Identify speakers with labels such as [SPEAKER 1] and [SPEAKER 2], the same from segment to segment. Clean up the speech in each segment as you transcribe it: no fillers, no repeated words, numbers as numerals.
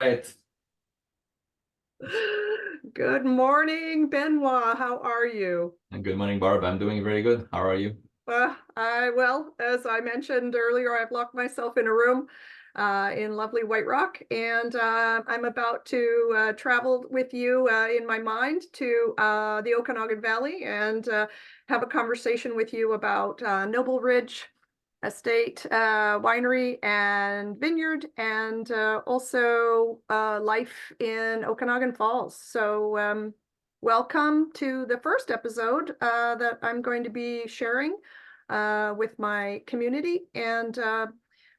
[SPEAKER 1] Right.
[SPEAKER 2] Good morning, Benoit. How are you?
[SPEAKER 1] And good morning, Barb. I'm doing very good. How are you?
[SPEAKER 2] Well, as I mentioned earlier, I've locked myself in a room in lovely White Rock, and I'm about to travel with you in my mind to the Okanagan Valley and have a conversation with you about Noble Ridge Estate Winery and Vineyard, and also life in Okanagan Falls. So welcome to the first episode that I'm going to be sharing with my community. And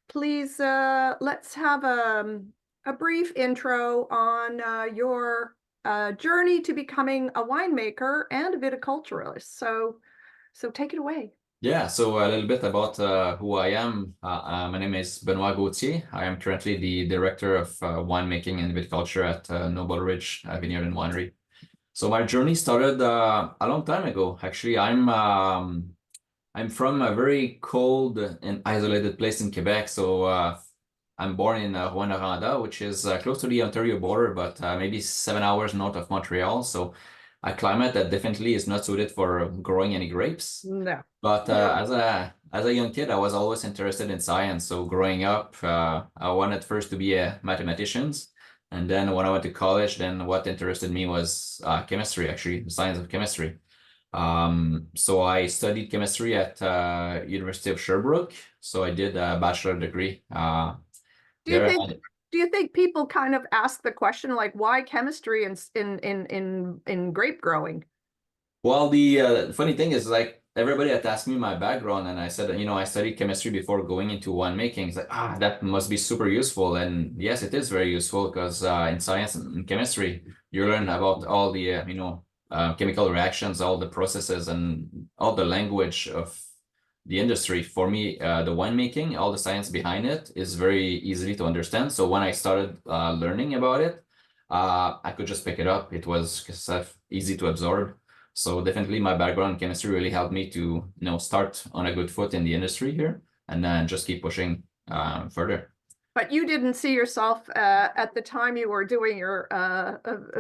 [SPEAKER 2] please, let's have a brief intro on your journey to becoming a winemaker and a viticulturalist. So take it away.
[SPEAKER 1] Yeah, so a little bit about who I am. My name is Benoit Gauthier. I am currently the director of winemaking and viticulture at Noble Ridge Vineyard and Winery. So my journey started a long time ago. Actually, I'm from a very cold and isolated place in Quebec. So I'm born in Rouyn-Noranda, which is close to the Ontario border, but maybe 7 hours north of Montreal. So a climate that definitely is not suited for growing any grapes.
[SPEAKER 2] No.
[SPEAKER 1] But
[SPEAKER 2] No.
[SPEAKER 1] as a young kid, I was always interested in science. So growing up, I wanted first to be a mathematician. And then when I went to college, then what interested me was chemistry, actually, the science of chemistry. So I studied chemistry at University of Sherbrooke. So I did a bachelor degree
[SPEAKER 2] Do you
[SPEAKER 1] there.
[SPEAKER 2] think do you think people kind of ask the question like why chemistry in grape growing?
[SPEAKER 1] Well, the funny thing is, like, everybody had asked me my background, and I said, I studied chemistry before going into winemaking. It's like, that must be super useful. And yes, it is very useful because in science and chemistry, you learn about all the, chemical reactions, all the processes, and all the language of the industry. For me, the winemaking, all the science behind it is very easily to understand. So when I started learning about it, I could just pick it up. It was easy to absorb. So definitely my background in chemistry really helped me to, start on a good foot in the industry here and then just keep pushing further.
[SPEAKER 2] But you didn't see yourself at the time you were doing your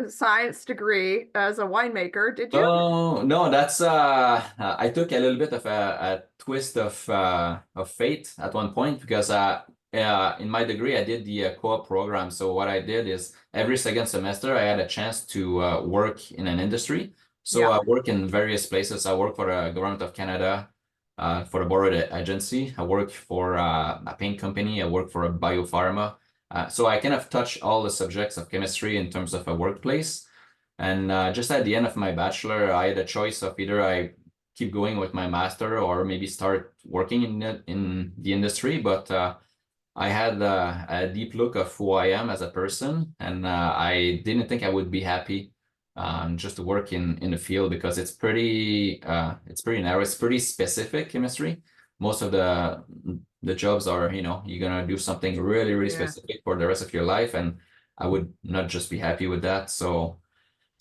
[SPEAKER 2] science degree as a winemaker, did you?
[SPEAKER 1] Oh, no, that's I took a little bit of a twist of fate at one point because in my degree I did the co-op program. So what I did is every second semester I had a chance to work in an industry. So
[SPEAKER 2] Yeah.
[SPEAKER 1] I work in various places. I work for the government of Canada, for a border agency. I work for a paint company. I work for a biopharma. So I kind of touch all the subjects of chemistry in terms of a workplace. And just at the end of my bachelor, I had a choice of either I keep going with my master or maybe start working in the industry. But I had a deep look of who I am as a person, and I didn't think I would be happy just to work in the field because it's pretty narrow. It's pretty specific chemistry. Most of the jobs are, you're gonna do something really, really
[SPEAKER 2] Yeah.
[SPEAKER 1] specific for the rest of your life, and I would not just be happy with that. So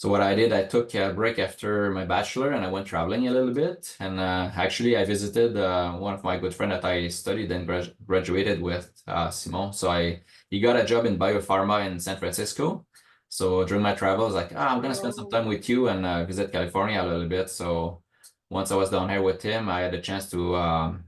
[SPEAKER 1] what I did, I took a break after my bachelor and I went traveling a little bit. And actually, I visited one of my good friend that I studied and graduated with, Simon. So he got a job in biopharma in San Francisco. So during my travels, like, I'm gonna spend some
[SPEAKER 2] Oh,
[SPEAKER 1] time with you and visit California a little bit. So once I was down here with him, I had a chance to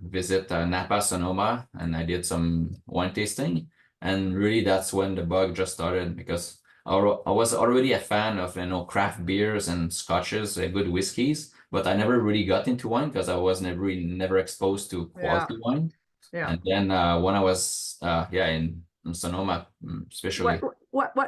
[SPEAKER 1] visit Napa, Sonoma, and I did some wine tasting. And really, that's when the bug just started because I was already a fan of craft beers and scotches, good whiskeys, but I never really got into wine because I was never exposed to
[SPEAKER 2] yeah.
[SPEAKER 1] quality wine.
[SPEAKER 2] Yeah.
[SPEAKER 1] And then when I was in Sonoma,
[SPEAKER 2] What
[SPEAKER 1] especially.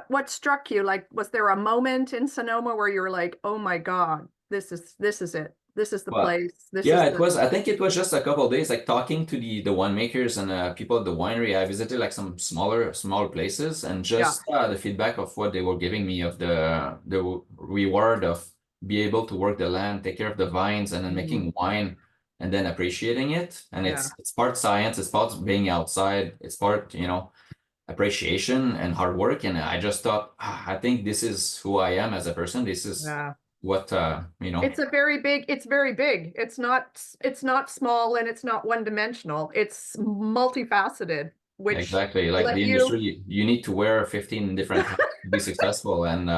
[SPEAKER 2] what struck you? Like, was there a moment in Sonoma where you were like, "Oh my God, this is it. This is the
[SPEAKER 1] Well,
[SPEAKER 2] place. This
[SPEAKER 1] yeah,
[SPEAKER 2] is
[SPEAKER 1] it
[SPEAKER 2] the."
[SPEAKER 1] was. I think it was just a couple of days, like talking to the winemakers and people at the winery. I visited like some smaller places, and
[SPEAKER 2] Yeah.
[SPEAKER 1] just the feedback of what they were giving me of the reward of be able to work the land, take care of the vines, and then
[SPEAKER 2] Mm,
[SPEAKER 1] making wine, and then appreciating it. And
[SPEAKER 2] yeah.
[SPEAKER 1] it's part science, it's part being outside, it's part appreciation and hard work. And I just thought, I think this is who I am as a person. This is
[SPEAKER 2] Yeah.
[SPEAKER 1] what
[SPEAKER 2] It's very big. It's not small and it's not one dimensional. It's multifaceted. which
[SPEAKER 1] Exactly. Like
[SPEAKER 2] let
[SPEAKER 1] the
[SPEAKER 2] you.
[SPEAKER 1] industry, you need to wear 15 different hats to be successful. And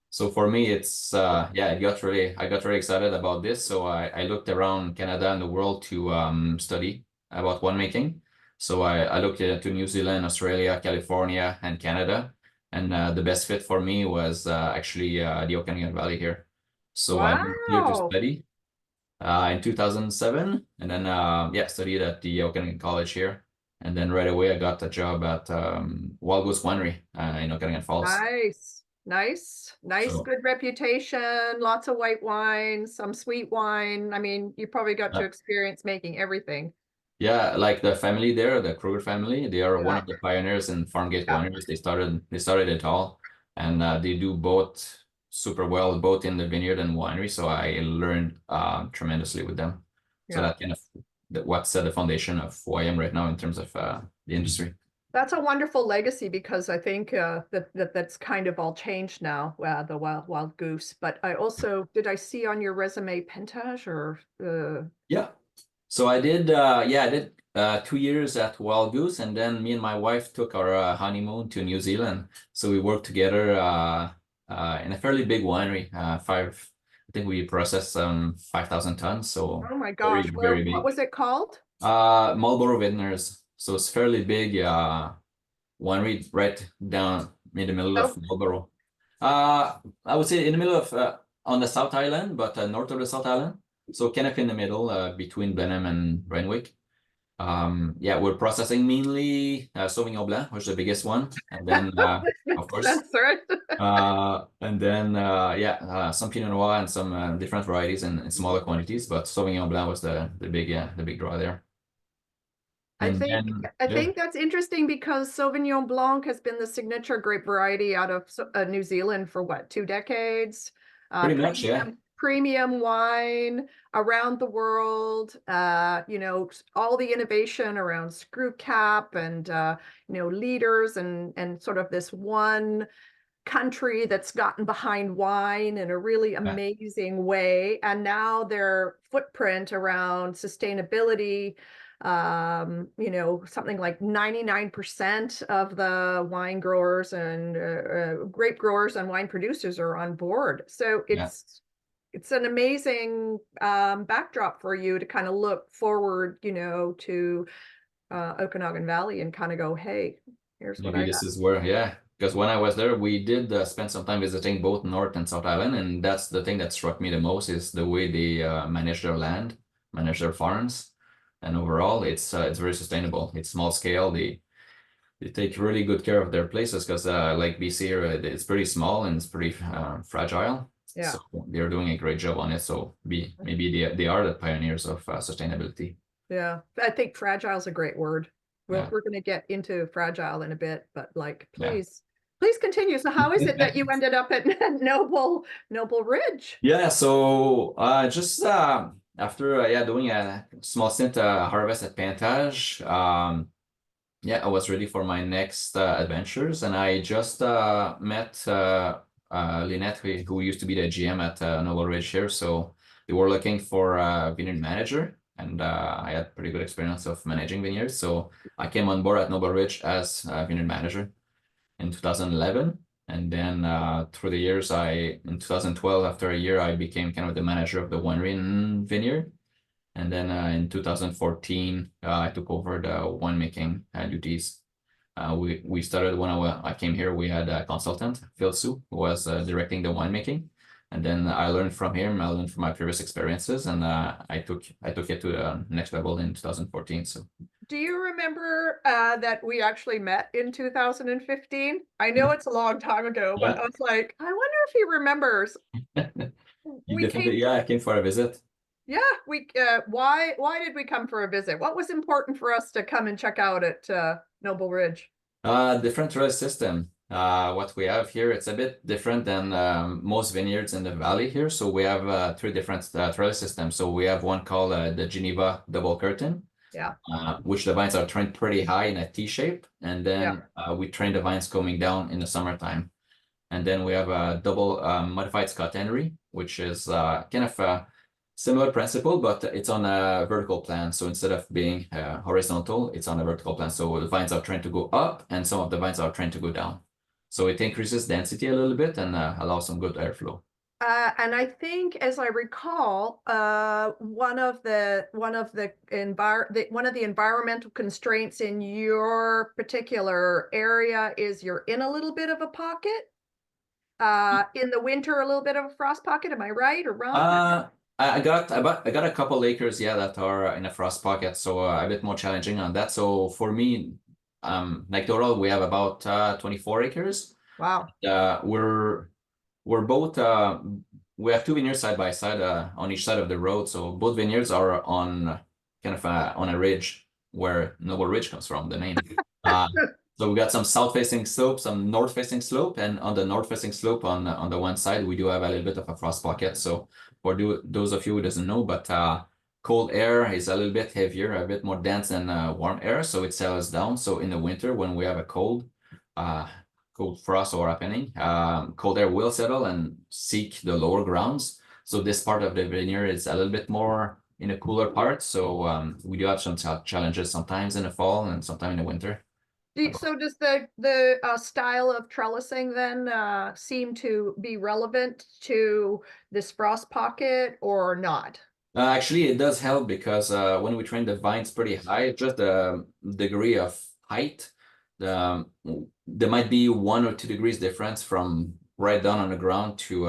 [SPEAKER 1] so for me, it's yeah, I got really excited about this. So I looked around Canada and the world to study about winemaking. So I looked to New Zealand, Australia, California, and Canada. And the best fit for me was actually the Okanagan Valley here. So I moved here to
[SPEAKER 2] Wow.
[SPEAKER 1] study in 2007, and then yeah, studied at the Okanagan College here, and then right away I got a job at Wild Goose Winery in Okanagan Falls.
[SPEAKER 2] Nice, nice,
[SPEAKER 1] So
[SPEAKER 2] good reputation, lots of white wine, some sweet wine. I mean, you probably got to
[SPEAKER 1] uh,
[SPEAKER 2] experience making everything.
[SPEAKER 1] yeah, like the family there, the Kruger family, they are one
[SPEAKER 2] Yeah,
[SPEAKER 1] of the pioneers in farm gate
[SPEAKER 2] yeah,
[SPEAKER 1] wineries. They started it all, and they do both super well, both in the vineyard and winery. So I learned tremendously with them. So
[SPEAKER 2] yeah.
[SPEAKER 1] that kind of what set the foundation of who I am right now in terms of the industry.
[SPEAKER 2] That's a wonderful legacy because I think that's kind of all changed now, the wild goose. But I also did I see on your resume Pentage or
[SPEAKER 1] Yeah. So I did, yeah, I did 2 years at Wild Goose, and then me and my wife took our honeymoon to New Zealand. So we worked together in a fairly big winery. I think we processed 5,000 tons. So
[SPEAKER 2] oh my
[SPEAKER 1] very,
[SPEAKER 2] gosh,
[SPEAKER 1] very
[SPEAKER 2] what
[SPEAKER 1] big.
[SPEAKER 2] was it called?
[SPEAKER 1] Marlborough Vineyards. So it's fairly big winery right down in the middle of
[SPEAKER 2] Oh,
[SPEAKER 1] Marlborough. I would say in the middle of on the South Island, but north of the South Island. So kind of in the middle between Blenheim and Renwick. Yeah, we're processing mainly Sauvignon Blanc, which is the biggest one, and then of
[SPEAKER 2] makes
[SPEAKER 1] course,
[SPEAKER 2] sense, right?
[SPEAKER 1] and then yeah, some Pinot Noir and some different varieties in smaller quantities. But Sauvignon Blanc was the big draw there.
[SPEAKER 2] I
[SPEAKER 1] And
[SPEAKER 2] think
[SPEAKER 1] then
[SPEAKER 2] I
[SPEAKER 1] yeah,
[SPEAKER 2] think that's interesting because Sauvignon Blanc has been the signature grape variety out of New Zealand for what, 2 decades?
[SPEAKER 1] pretty much, yeah,
[SPEAKER 2] Premium wine around the world. All the innovation around screw cap and leaders and sort of this one country that's gotten behind wine in a really
[SPEAKER 1] yeah,
[SPEAKER 2] amazing way. And now their footprint around sustainability, something like 99% of the wine growers and grape growers and wine producers are on board. So
[SPEAKER 1] yeah.
[SPEAKER 2] it's an amazing backdrop for you to kind of look forward, to Okanagan Valley and kind of go, hey, here's what
[SPEAKER 1] Maybe
[SPEAKER 2] I
[SPEAKER 1] this
[SPEAKER 2] got.
[SPEAKER 1] is where, yeah, because when I was there, we did spend some time visiting both North and South Island, and that's the thing that struck me the most is the way they manage their land, manage their farms, and overall, it's very sustainable. It's small scale. They take really good care of their places because, like BC here, it's pretty small and it's pretty fragile.
[SPEAKER 2] Yeah.
[SPEAKER 1] So they're doing a great job on it. So maybe they are the pioneers of sustainability.
[SPEAKER 2] Yeah, I think fragile is a great word.
[SPEAKER 1] Yeah,
[SPEAKER 2] We're going to get into fragile in a bit, but like,
[SPEAKER 1] yeah.
[SPEAKER 2] please continue. So how is it that you ended up at Noble Ridge?
[SPEAKER 1] Yeah, so just after yeah doing a small stint harvest at Pantage, yeah, I was ready for my next adventures, and I just met Lynette, who used to be the GM at Noble Ridge here. So they were looking for a vineyard manager, and I had pretty good experience of managing vineyards. So I came on board at Noble Ridge as a vineyard manager in 2011. And then through the years, in 2012, after a year, I became kind of the manager of the winery and vineyard. And then in 2014, I took over the winemaking duties. We started when I came here. We had a consultant, Phil Su, who was directing the winemaking, and then I learned from him. I learned from my previous experiences, and I took it to the next level in 2014. So
[SPEAKER 2] Do you remember that we actually met in 2015? I know it's a long time ago, but
[SPEAKER 1] yeah,
[SPEAKER 2] I was like, I wonder if he remembers.
[SPEAKER 1] you
[SPEAKER 2] We came,
[SPEAKER 1] definitely I came for a visit.
[SPEAKER 2] yeah, why did we come for a visit? What was important for us to come and check out at Noble Ridge?
[SPEAKER 1] Different trellis system. What we have here, it's a bit different than most vineyards in the valley here. So we have three different trellis systems. So we have one called the Geneva double curtain,
[SPEAKER 2] Yeah,
[SPEAKER 1] which the vines are trained pretty high in a T shape. And
[SPEAKER 2] yeah,
[SPEAKER 1] then we train the vines coming down in the summertime. And then we have a double modified Scott Henry, which is kind of Similar principle, but it's on a vertical plan. So instead of being horizontal, it's on a vertical plan. So the vines are trying to go up and some of the vines are trying to go down. So it increases density a little bit and allows some good airflow.
[SPEAKER 2] And I think, as I recall, one of the environmental constraints in your particular area is you're in a little bit of a pocket. In the winter, a little bit of a frost pocket. Am I right or wrong?
[SPEAKER 1] I got a couple acres, yeah, that are in a frost pocket, so a bit more challenging on that. So for me, like total, we have about 24 acres.
[SPEAKER 2] Wow.
[SPEAKER 1] We're both we have two vineyards side by side on each side of the road. So both vineyards are on kind of on a ridge where Noble Ridge comes from, the name. So we got some south-facing slope, some north-facing slope, and on the north-facing slope on the one side, we do have a little bit of a frost pocket. So for those of you who doesn't know, but cold air is a little bit heavier, a bit more dense than warm air, so it settles down. So in the winter, when we have a cold frost or happening, cold air will settle and seek the lower grounds. So this part of the vineyard is a little bit more in a cooler part. So we do have some challenges sometimes in the fall and sometimes in the winter.
[SPEAKER 2] So does the style of trellising then seem to be relevant to this frost pocket or not?
[SPEAKER 1] Actually, it does help because when we train the vines pretty high, just the degree of height, there might be 1 or 2 degrees difference from right down on the ground to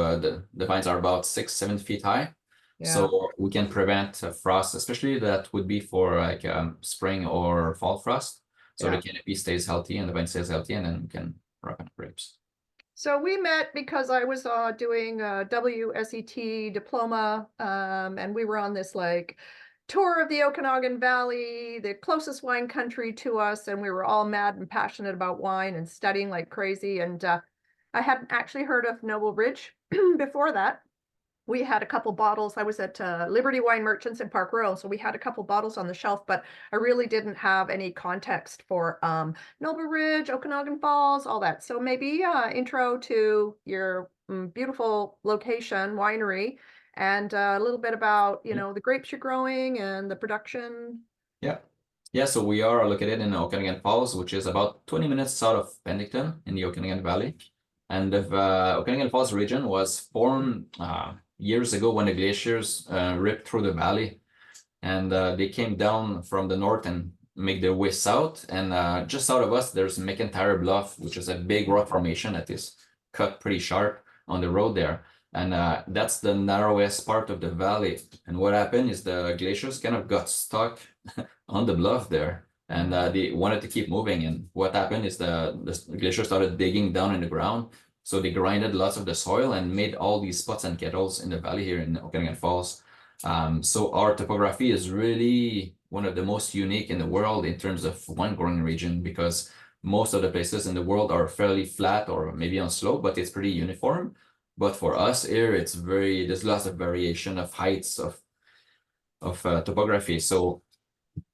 [SPEAKER 1] the vines are about 6-7 feet high.
[SPEAKER 2] Yeah.
[SPEAKER 1] So we can prevent frost, especially that would be for like spring or fall frost. So the canopy stays healthy and the vine stays healthy, and then we can ripen grapes.
[SPEAKER 2] So we met because I was doing a WSET diploma, and we were on this like tour of the Okanagan Valley, the closest wine country to us, and we were all mad and passionate about wine and studying like crazy. And I hadn't actually heard of Noble Ridge before that. We had a couple bottles. I was at Liberty Wine Merchants in Park Royal, so we had a couple bottles on the shelf, but I really didn't have any context for Noble Ridge, Okanagan Falls, all that. So maybe intro to your beautiful location, winery, and a little bit about, the grapes you're growing and the production.
[SPEAKER 1] Yeah, so we are located in Okanagan Falls, which is about 20 minutes south of Pennington in the Okanagan Valley. And the Okanagan Falls region was formed years ago when the glaciers ripped through the valley, and they came down from the north and make their way south. And just south of us, there's McIntyre Bluff, which is a big rock formation that is cut pretty sharp on the road there. And that's the narrowest part of the valley. And what happened is the glaciers kind of got stuck on the bluff there, and they wanted to keep moving. And what happened is the glacier started digging down in the ground. So they grinded lots of the soil and made all these spots and kettles in the valley here in Okanagan Falls. So our topography is really one of the most unique in the world in terms of wine growing region, because most of the places in the world are fairly flat or maybe on slope, but it's pretty uniform. But for us here, there's lots of variation of heights of topography. So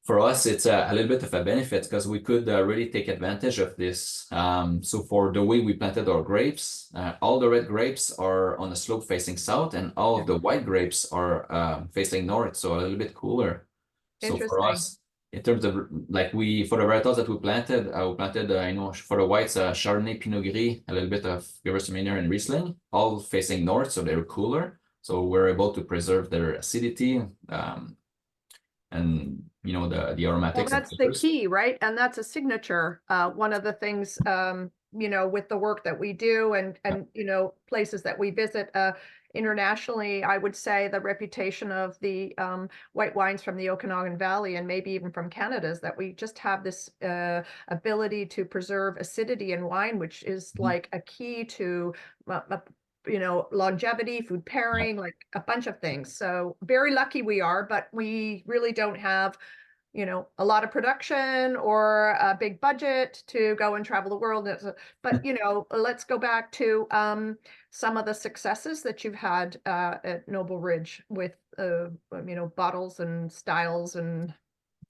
[SPEAKER 1] for us, it's a little bit of a benefit because we could really take advantage of this. So for the way we planted our grapes, all the red grapes are on a slope facing south, and all of the white grapes are facing north, so a little bit cooler. So for us, in terms of like for the varietals that we planted, for the whites, Chardonnay, Pinot Gris, a little bit of Gewürztraminer and Riesling, all facing north, so they're cooler. So we're able to preserve their acidity and the aromatics.
[SPEAKER 2] Well, that's the key, right? And that's a signature. One of the things, with the work that we do and places that we visit internationally, I would say the reputation of the white wines from the Okanagan Valley and maybe even from Canada is that we just have this ability to preserve acidity in wine, which is like a key to longevity, food pairing, like a bunch of things. So very lucky we are, but we really don't have, a lot of production or a big budget to go and travel the world. But, let's go back to some of the successes that you've had at Noble Ridge with, bottles and styles and.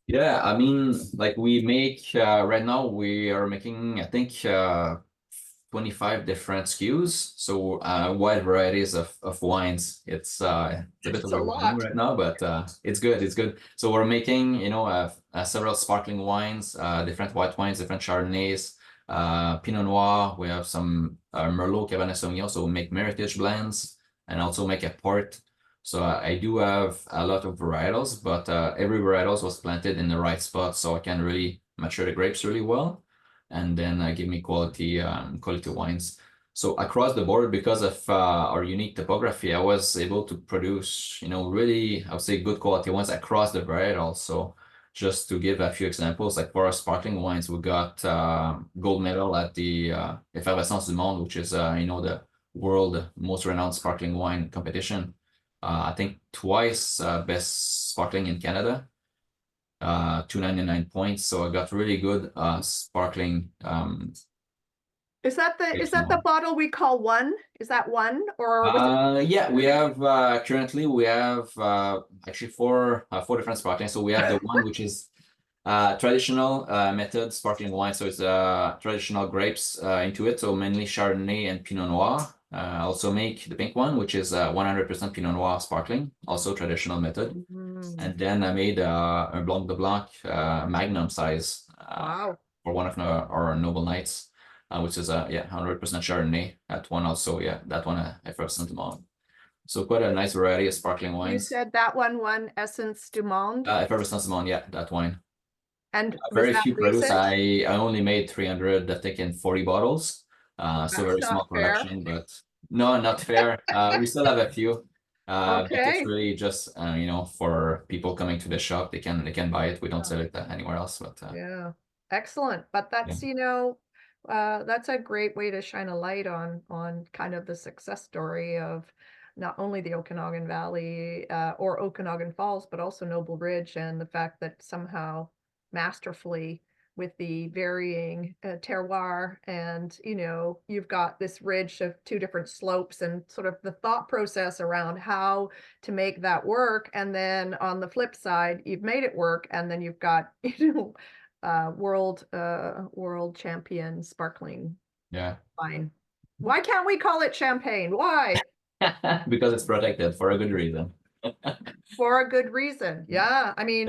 [SPEAKER 1] Yeah, I mean, like we make right now we are making, I think, 25 different SKUs, so wide varieties of wines. It's a bit
[SPEAKER 2] It's a
[SPEAKER 1] overwhelming
[SPEAKER 2] lot.
[SPEAKER 1] right now, but it's good. It's good. So we're making, you know, several sparkling wines, different white wines, different Chardonnays, Pinot Noir. We have some Merlot, Cabernet Sauvignon. So we make Meritage blends and also make a port. So I do have a lot of varietals, but every varietals was planted in the right spot, so I can really mature the grapes really well, and then give me quality wines. So across the board, because of our unique topography, I was able to produce, you know, really, I would say, good quality wines across the varietals. So just to give a few examples, like for our sparkling wines, we got gold medal at the Effervescence du Monde, which is you know, the world most renowned sparkling wine competition. I think twice best sparkling in Canada, 299 points. So I got really good sparkling.
[SPEAKER 2] Is that the bottle we call one? Is that one, or was it?
[SPEAKER 1] Yeah, we have currently we have actually four different sparkling. So we have the one which is traditional method sparkling wine. So it's traditional grapes into it. So mainly Chardonnay and Pinot Noir. I also make the pink one, which is 100% Pinot Noir sparkling, also traditional method. And then I made a Blanc de Blanc Magnum size
[SPEAKER 2] Wow.
[SPEAKER 1] for one of our Noble Knights, which is 100% Chardonnay. That one also, that one Effervescent du Monde. So quite a nice variety of sparkling
[SPEAKER 2] You
[SPEAKER 1] wines.
[SPEAKER 2] said that one won Essence du Monde.
[SPEAKER 1] Effervescent du Monde, yeah, that wine.
[SPEAKER 2] And was
[SPEAKER 1] Very
[SPEAKER 2] that
[SPEAKER 1] few produce.
[SPEAKER 2] recent?
[SPEAKER 1] I only made 300, I think, in 40 bottles. So
[SPEAKER 2] That's
[SPEAKER 1] very
[SPEAKER 2] not
[SPEAKER 1] small
[SPEAKER 2] fair.
[SPEAKER 1] production, but no, not fair. We still have a few. But it's
[SPEAKER 2] Okay.
[SPEAKER 1] really just you know, for people coming to the shop, they can buy it. We don't sell it anywhere else, but
[SPEAKER 2] Yeah. Excellent. But that's, you know, that's a great way to shine a light on kind of the success story of not only the Okanagan Valley or Okanagan Falls, but also Noble Ridge, and the fact that somehow masterfully with the varying terroir, and you know, you've got this ridge of two different slopes, and sort of the thought process around how to make that work. And then on the flip side, you've made it work, and then you've got, you know, world champion sparkling
[SPEAKER 1] yeah.
[SPEAKER 2] wine. Why can't we call it champagne? Why?
[SPEAKER 1] Because it's protected for a good reason.
[SPEAKER 2] For a good reason. Yeah. I mean,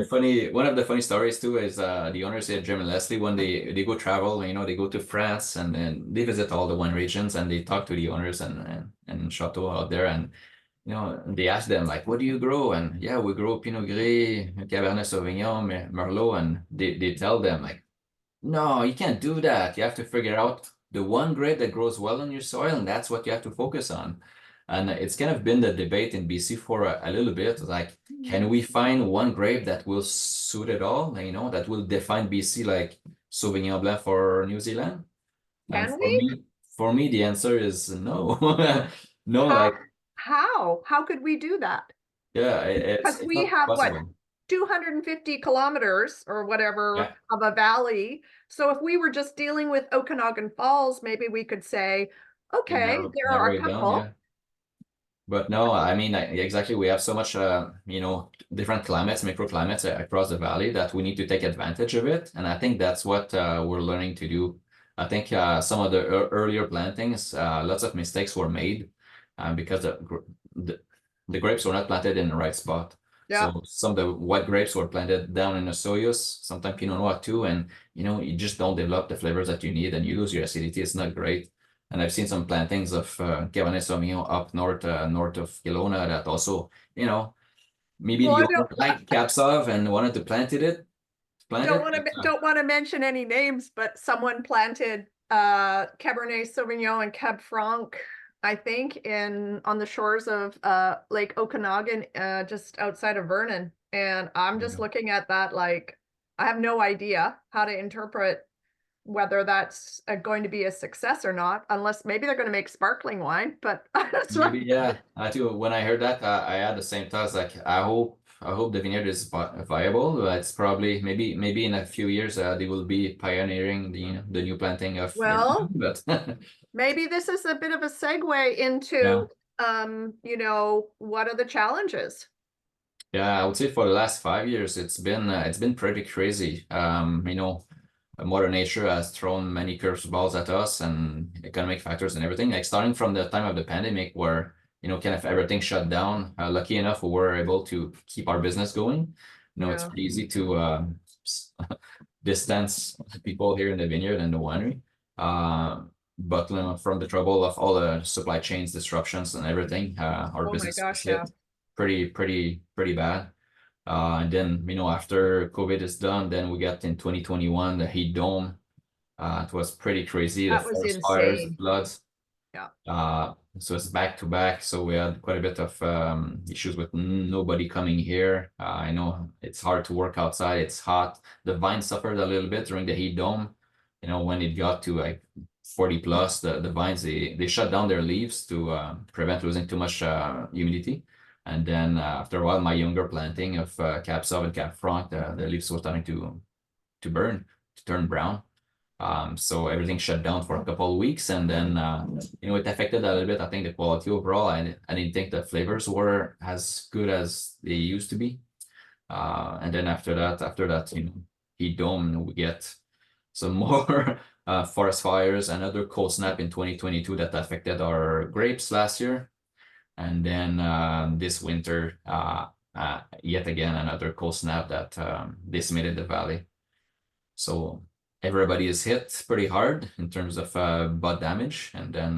[SPEAKER 1] One of the funny stories too is the owners here, Jim and Leslie, when they go travel, you know, they go to France and then they visit all the wine regions and they talk to the owners and chateau out there, and you know, they ask them like, what do you grow? And yeah, we grow Pinot Gris, Cabernet Sauvignon, Merlot, and they tell them like, no, you can't do that. You have to figure out the one grape that grows well in your soil, and that's what you have to focus on. And it's kind of been the debate in BC for a little bit, like, can we find one grape that will suit it all, you know, that will define BC like Sauvignon Blanc for New Zealand? And
[SPEAKER 2] can we?
[SPEAKER 1] for me, the answer is no. No,
[SPEAKER 2] How,
[SPEAKER 1] like,
[SPEAKER 2] how could we do that?
[SPEAKER 1] yeah,
[SPEAKER 2] Because
[SPEAKER 1] it's
[SPEAKER 2] we
[SPEAKER 1] not
[SPEAKER 2] have what,
[SPEAKER 1] possible.
[SPEAKER 2] 250 kilometers or whatever
[SPEAKER 1] Yeah,
[SPEAKER 2] of a valley. So if we were just dealing with Okanagan Falls, maybe we could say, okay, there are
[SPEAKER 1] narrow
[SPEAKER 2] a
[SPEAKER 1] it down,
[SPEAKER 2] couple.
[SPEAKER 1] yeah. But no, I mean, exactly, we have so much, you know, different climates, microclimates across the valley that we need to take advantage of it. And I think that's what we're learning to do. I think some of the earlier plantings, lots of mistakes were made because the grapes were not planted in the right spot.
[SPEAKER 2] Yeah.
[SPEAKER 1] So some of the white grapes were planted down in the soyuz, sometimes Pinot Noir too, and you know, you just don't develop the flavors that you need, and you lose your acidity. It's not great. And I've seen some plantings of Cabernet Sauvignon up north of Kelowna that also, you know, maybe
[SPEAKER 2] Well,
[SPEAKER 1] the
[SPEAKER 2] I
[SPEAKER 1] owner liked Capsov and wanted to plant it.
[SPEAKER 2] don't want to mention any names, but someone planted Cabernet Sauvignon and Cab Franc, I think, in on the shores of Lake Okanagan, just outside of Vernon. And I'm just looking at that like, I have no idea how to interpret whether that's going to be a success or not, unless maybe they're going to make sparkling wine. But that's right.
[SPEAKER 1] Maybe, yeah. I too. When I heard that, I had the same thoughts. Like, I hope the vineyard is viable. But it's probably maybe in a few years they will be pioneering the new planting of
[SPEAKER 2] Well,
[SPEAKER 1] but
[SPEAKER 2] maybe this is a bit of a segue
[SPEAKER 1] yeah,
[SPEAKER 2] into, you know, what are the challenges?
[SPEAKER 1] yeah. I would say for the last 5 years, it's been pretty crazy. You know, Mother Nature has thrown many curveballs at us and economic factors and everything. Like starting from the time of the pandemic, where kind of everything shut down. Lucky enough, we were able to keep our business going. It's
[SPEAKER 2] Yeah.
[SPEAKER 1] pretty easy to distance people here in the vineyard and the winery. But from the trouble of all the supply chains disruptions and everything, our
[SPEAKER 2] Oh my
[SPEAKER 1] business was
[SPEAKER 2] gosh, yeah.
[SPEAKER 1] hit pretty bad. And then, after COVID is done, then we got in 2021 the heat dome. It was pretty crazy. The
[SPEAKER 2] That was
[SPEAKER 1] forest fires, the
[SPEAKER 2] insane.
[SPEAKER 1] floods.
[SPEAKER 2] Yeah.
[SPEAKER 1] So it's back to back. So we had quite a bit of issues with nobody coming here. I know it's hard to work outside. It's hot. The vines suffered a little bit during the heat dome. When it got to like 40 plus, the vines, they shut down their leaves to prevent losing too much humidity. And then after a while, my younger planting of Cab Sauv and Cab Franc, the leaves were starting to burn, to turn brown. So everything shut down for a couple of weeks, and then it affected a little bit. I think the quality overall. I didn't think the flavors were as good as they used to be. And then after that, heat dome, we get some more forest fires, another cold snap in 2022 that affected our grapes last year. And then this winter, yet again, another cold snap that decimated the valley. So everybody is hit pretty hard in terms of bud damage. And then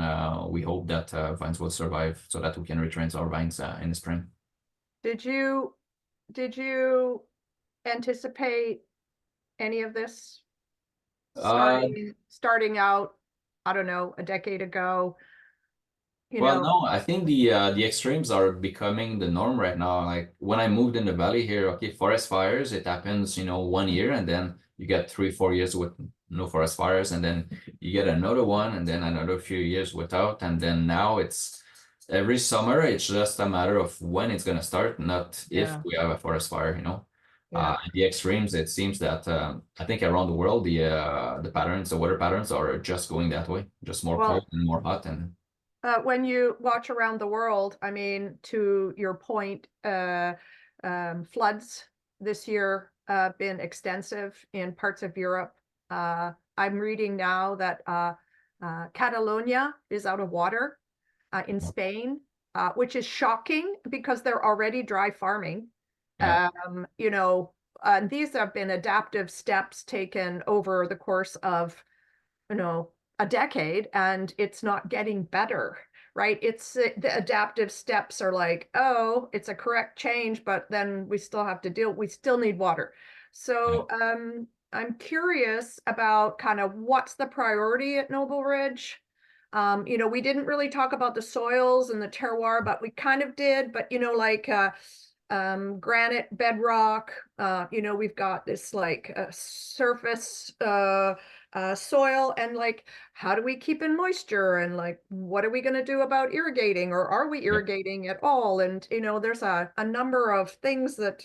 [SPEAKER 1] we hope that vines will survive so that we can retrain our vines in the spring.
[SPEAKER 2] Did you anticipate any of this starting out, I don't know, a decade ago?
[SPEAKER 1] Well, no, I think the extremes are becoming the norm right now. Like when I moved in the valley here, okay, forest fires, it happens, 1 year, and then you get 3-4 years with no forest fires, and then you get another one, and then another few years without, and then now it's every summer. It's just a matter of when it's gonna start, not if we have a forest fire. The extremes. It seems that I think around the world the patterns, the weather patterns are just going that way, just more cold and more hot and.
[SPEAKER 2] When you watch around the world, I mean, to your point, floods this year been extensive in parts of Europe. I'm reading now that Catalonia is out of water in Spain, which is shocking because they're already dry farming.
[SPEAKER 1] Yeah.
[SPEAKER 2] These have been adaptive steps taken over the course of, a decade, and it's not getting better, right? It's the adaptive steps are like, oh, it's a correct change, but then we still have to we still need water. So I'm curious about kind of what's the priority at Noble Ridge. We didn't really talk about the soils and the terroir, but we kind of did. But granite, bedrock, we've got this like surface soil, and like how do we keep in moisture, and like what are we going to do about irrigating, or are we irrigating at all? And there's a number of things that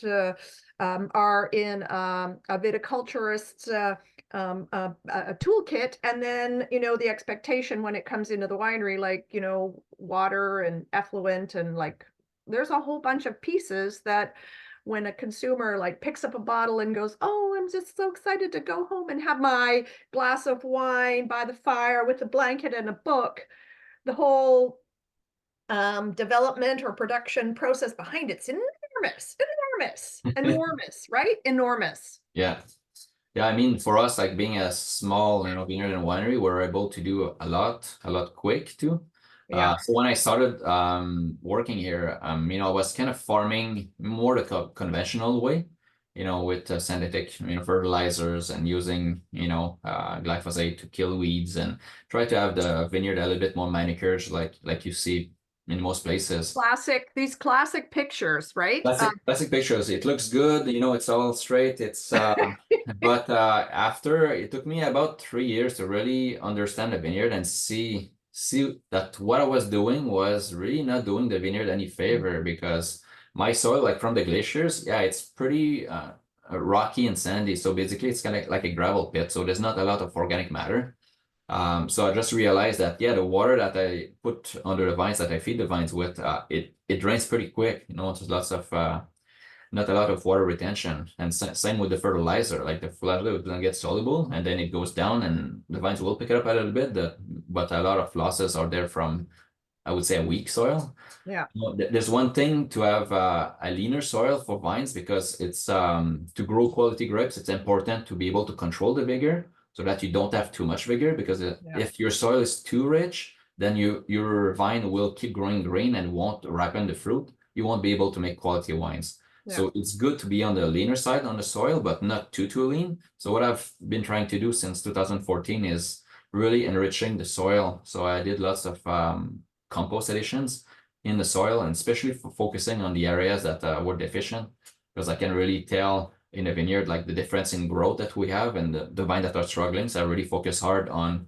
[SPEAKER 2] are in a viticulturist's a toolkit, and then the expectation when it comes into the winery, like water and effluent, and like there's a whole bunch of pieces that when a consumer like picks up a bottle and goes, oh, I'm just so excited to go home and have my glass of wine by the fire with a blanket and a book, the whole development or production process behind it's enormous, right? Enormous.
[SPEAKER 1] Yeah. I mean, for us, like being a small, vineyard and winery, we're able to do a lot quick too. So when I started working here, I was kind of farming more the conventional way, with synthetic, fertilizers and using, glyphosate to kill weeds and try to have the vineyard a little bit more manicured, like you see in most places.
[SPEAKER 2] These classic pictures, right?
[SPEAKER 1] Classic pictures. It looks good, it's all straight. It's but after it took me about 3 years to really understand the vineyard and see that what I was doing was really not doing the vineyard any favor, because my soil, like from the glaciers, it's pretty rocky and sandy. So basically it's kind of like a gravel pit. So there's not a lot of organic matter. So I just realized that, the water that I put under the vines, that I feed the vines with, it drains pretty quick. There's lots of not a lot of water retention. And same with the fertilizer, like the fertilizer doesn't get soluble and then it goes down and the vines will pick it up a little bit, but a lot of losses are there from, I would say, a weak soil.
[SPEAKER 2] Yeah.
[SPEAKER 1] There's one thing to have a leaner soil for vines because it's to grow quality grapes, it's important to be able to control the vigor so that you don't have too much vigor because if your soil is too rich, then your vine will keep growing green and won't ripen the fruit. You won't be able to make quality wines.
[SPEAKER 2] Yeah.
[SPEAKER 1] So it's good to be on the leaner side on the soil, but not too lean. So what I've been trying to do since 2014 is really enriching the soil. So I did lots of compost additions in the soil, and especially for focusing on the areas that were deficient, because I can really tell in a vineyard like the difference in growth that we have and the vine that are struggling. So I really focus hard on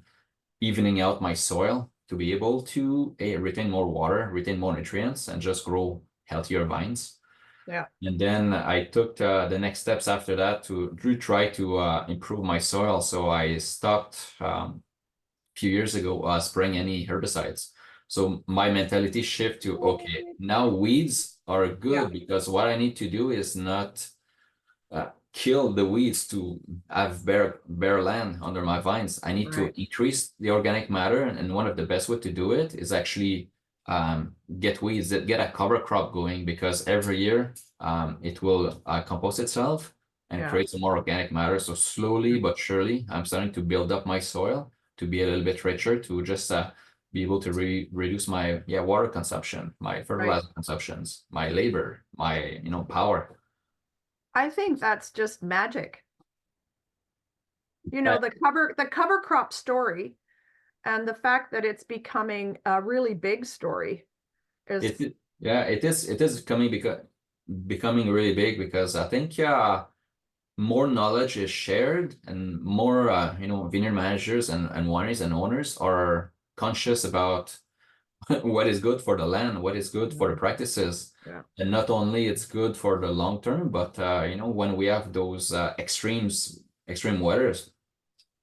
[SPEAKER 1] evening out my soil to be able to retain more water, retain more nutrients, and just grow healthier vines.
[SPEAKER 2] Yeah.
[SPEAKER 1] And then I took the next steps after that to really try to improve my soil. So I stopped a few years ago spraying any herbicides. So my mentality shift to, okay, now weeds are good because what I need to do is not kill the weeds to have bare land under my vines. I need to increase the organic matter, and one of the best way to do it is actually get weeds, get a cover crop going, because every year it will compost itself and create some more organic matter. So slowly but surely, I'm starting to build up my soil to be a little bit richer, to just be able to reduce my water consumption, my fertilizer consumptions, my labor, my power.
[SPEAKER 2] I think that's just magic. The cover crop story and the fact that it's becoming a really big story is
[SPEAKER 1] it is becoming really big, because I think more knowledge is shared and more vineyard managers and wineries and owners are conscious about what is good for the land, what is good for the practices. And not only it's good for the long term, but when we have those extreme weathers,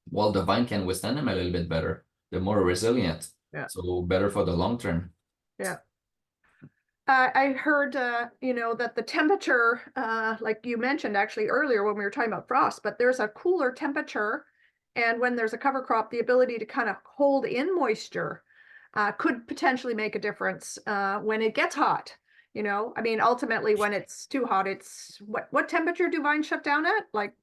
[SPEAKER 1] well, the vine can withstand them a little bit better. They're more resilient. So better for the long term.
[SPEAKER 2] I heard that the temperature, like you mentioned actually earlier when we were talking about frost, but there's a cooler temperature, and when there's a cover crop, the ability to kind of hold in moisture could potentially make a difference when it gets hot. I mean, ultimately, when it's too hot, it's what temperature do vines shut down at? Like,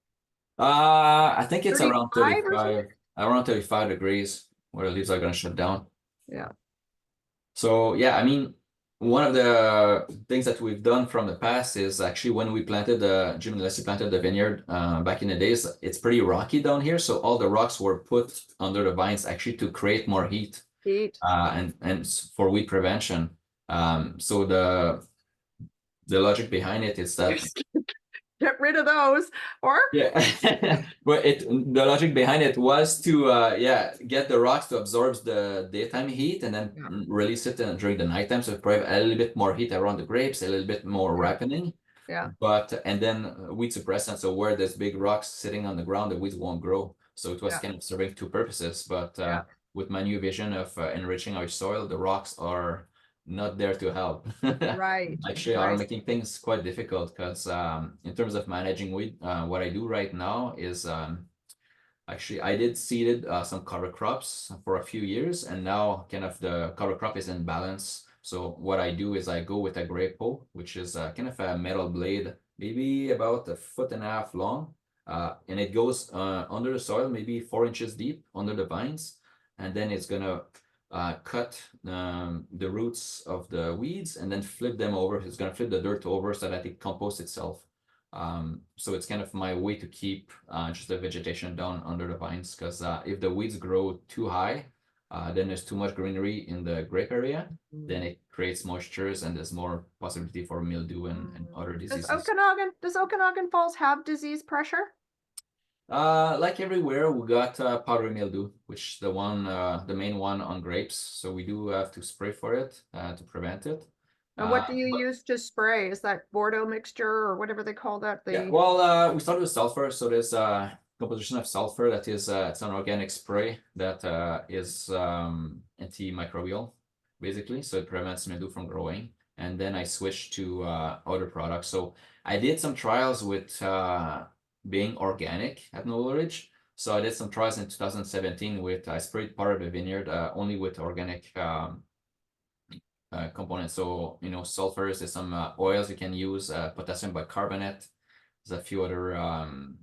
[SPEAKER 1] I think it's around
[SPEAKER 2] 35
[SPEAKER 1] degrees where the leaves are going to shut down.
[SPEAKER 2] Yeah.
[SPEAKER 1] So yeah, I mean, one of the things that we've done from the past is actually when we planted Jim and Leslie planted the vineyard back in the days, it's pretty rocky down here. So all the rocks were put under the vines actually to create more heat. And for weed prevention. So the logic behind it is that
[SPEAKER 2] get rid of those, or
[SPEAKER 1] but the logic behind it was to get the rocks to absorb the daytime heat and then release it during the nighttime, so probably a little bit more heat around the grapes, a little bit more ripening. And then weed suppressant, so where there's big rocks sitting on the ground, the weeds won't grow. So it was kind of serving two purposes, but with my new vision of enriching our soil, the rocks are not there to help. Actually are making things quite difficult, because in terms of managing weed, what I do right now is actually I did seeded some cover crops for a few years, and now kind of the cover crop is in balance. So what I do is I go with a grape hoe, which is kind of a metal blade, maybe about 1.5 feet long, and it goes under the soil, maybe 4 inches deep under the vines, and then it's gonna cut the roots of the weeds and then flip them over. It's going to flip the dirt over so that it composts itself. So it's kind of my way to keep just the vegetation down under the vines, because if the weeds grow too high, then there's too much greenery in the grape area, then it creates moistures and there's more possibility for mildew and other diseases.
[SPEAKER 2] Does Okanagan Falls have disease pressure?
[SPEAKER 1] Like everywhere, we got powdery mildew, which the main one on grapes. So we do have to spray for it to prevent it.
[SPEAKER 2] And what do you use to spray? Is that Bordeaux mixture or whatever they call that?
[SPEAKER 1] Well, we started with sulfur. So there's a composition of sulfur that is it's an organic spray that is antimicrobial, basically. So it prevents mildew from growing. and then I switched to other products. So I did some trials with being organic at Noble Ridge. So I did some trials in 2017 with, I sprayed part of the vineyard only with organic components. So, you know, sulfurs, there's some oils you can use, potassium bicarbonate, there's a few other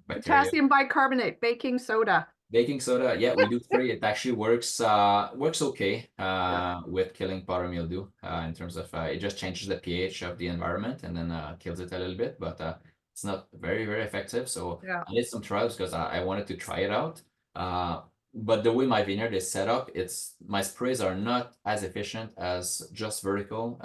[SPEAKER 1] bacteria.
[SPEAKER 2] Potassium bicarbonate, baking soda.
[SPEAKER 1] Baking soda, yeah, we do spray. It actually works okay
[SPEAKER 2] Yeah.
[SPEAKER 1] with killing powdery mildew in terms of it just changes the pH of the environment and then kills it a little bit, but it's not very effective. So
[SPEAKER 2] Yeah.
[SPEAKER 1] I did some trials because I wanted to try it out. But the way my vineyard is set up, my sprays are not as efficient as just vertical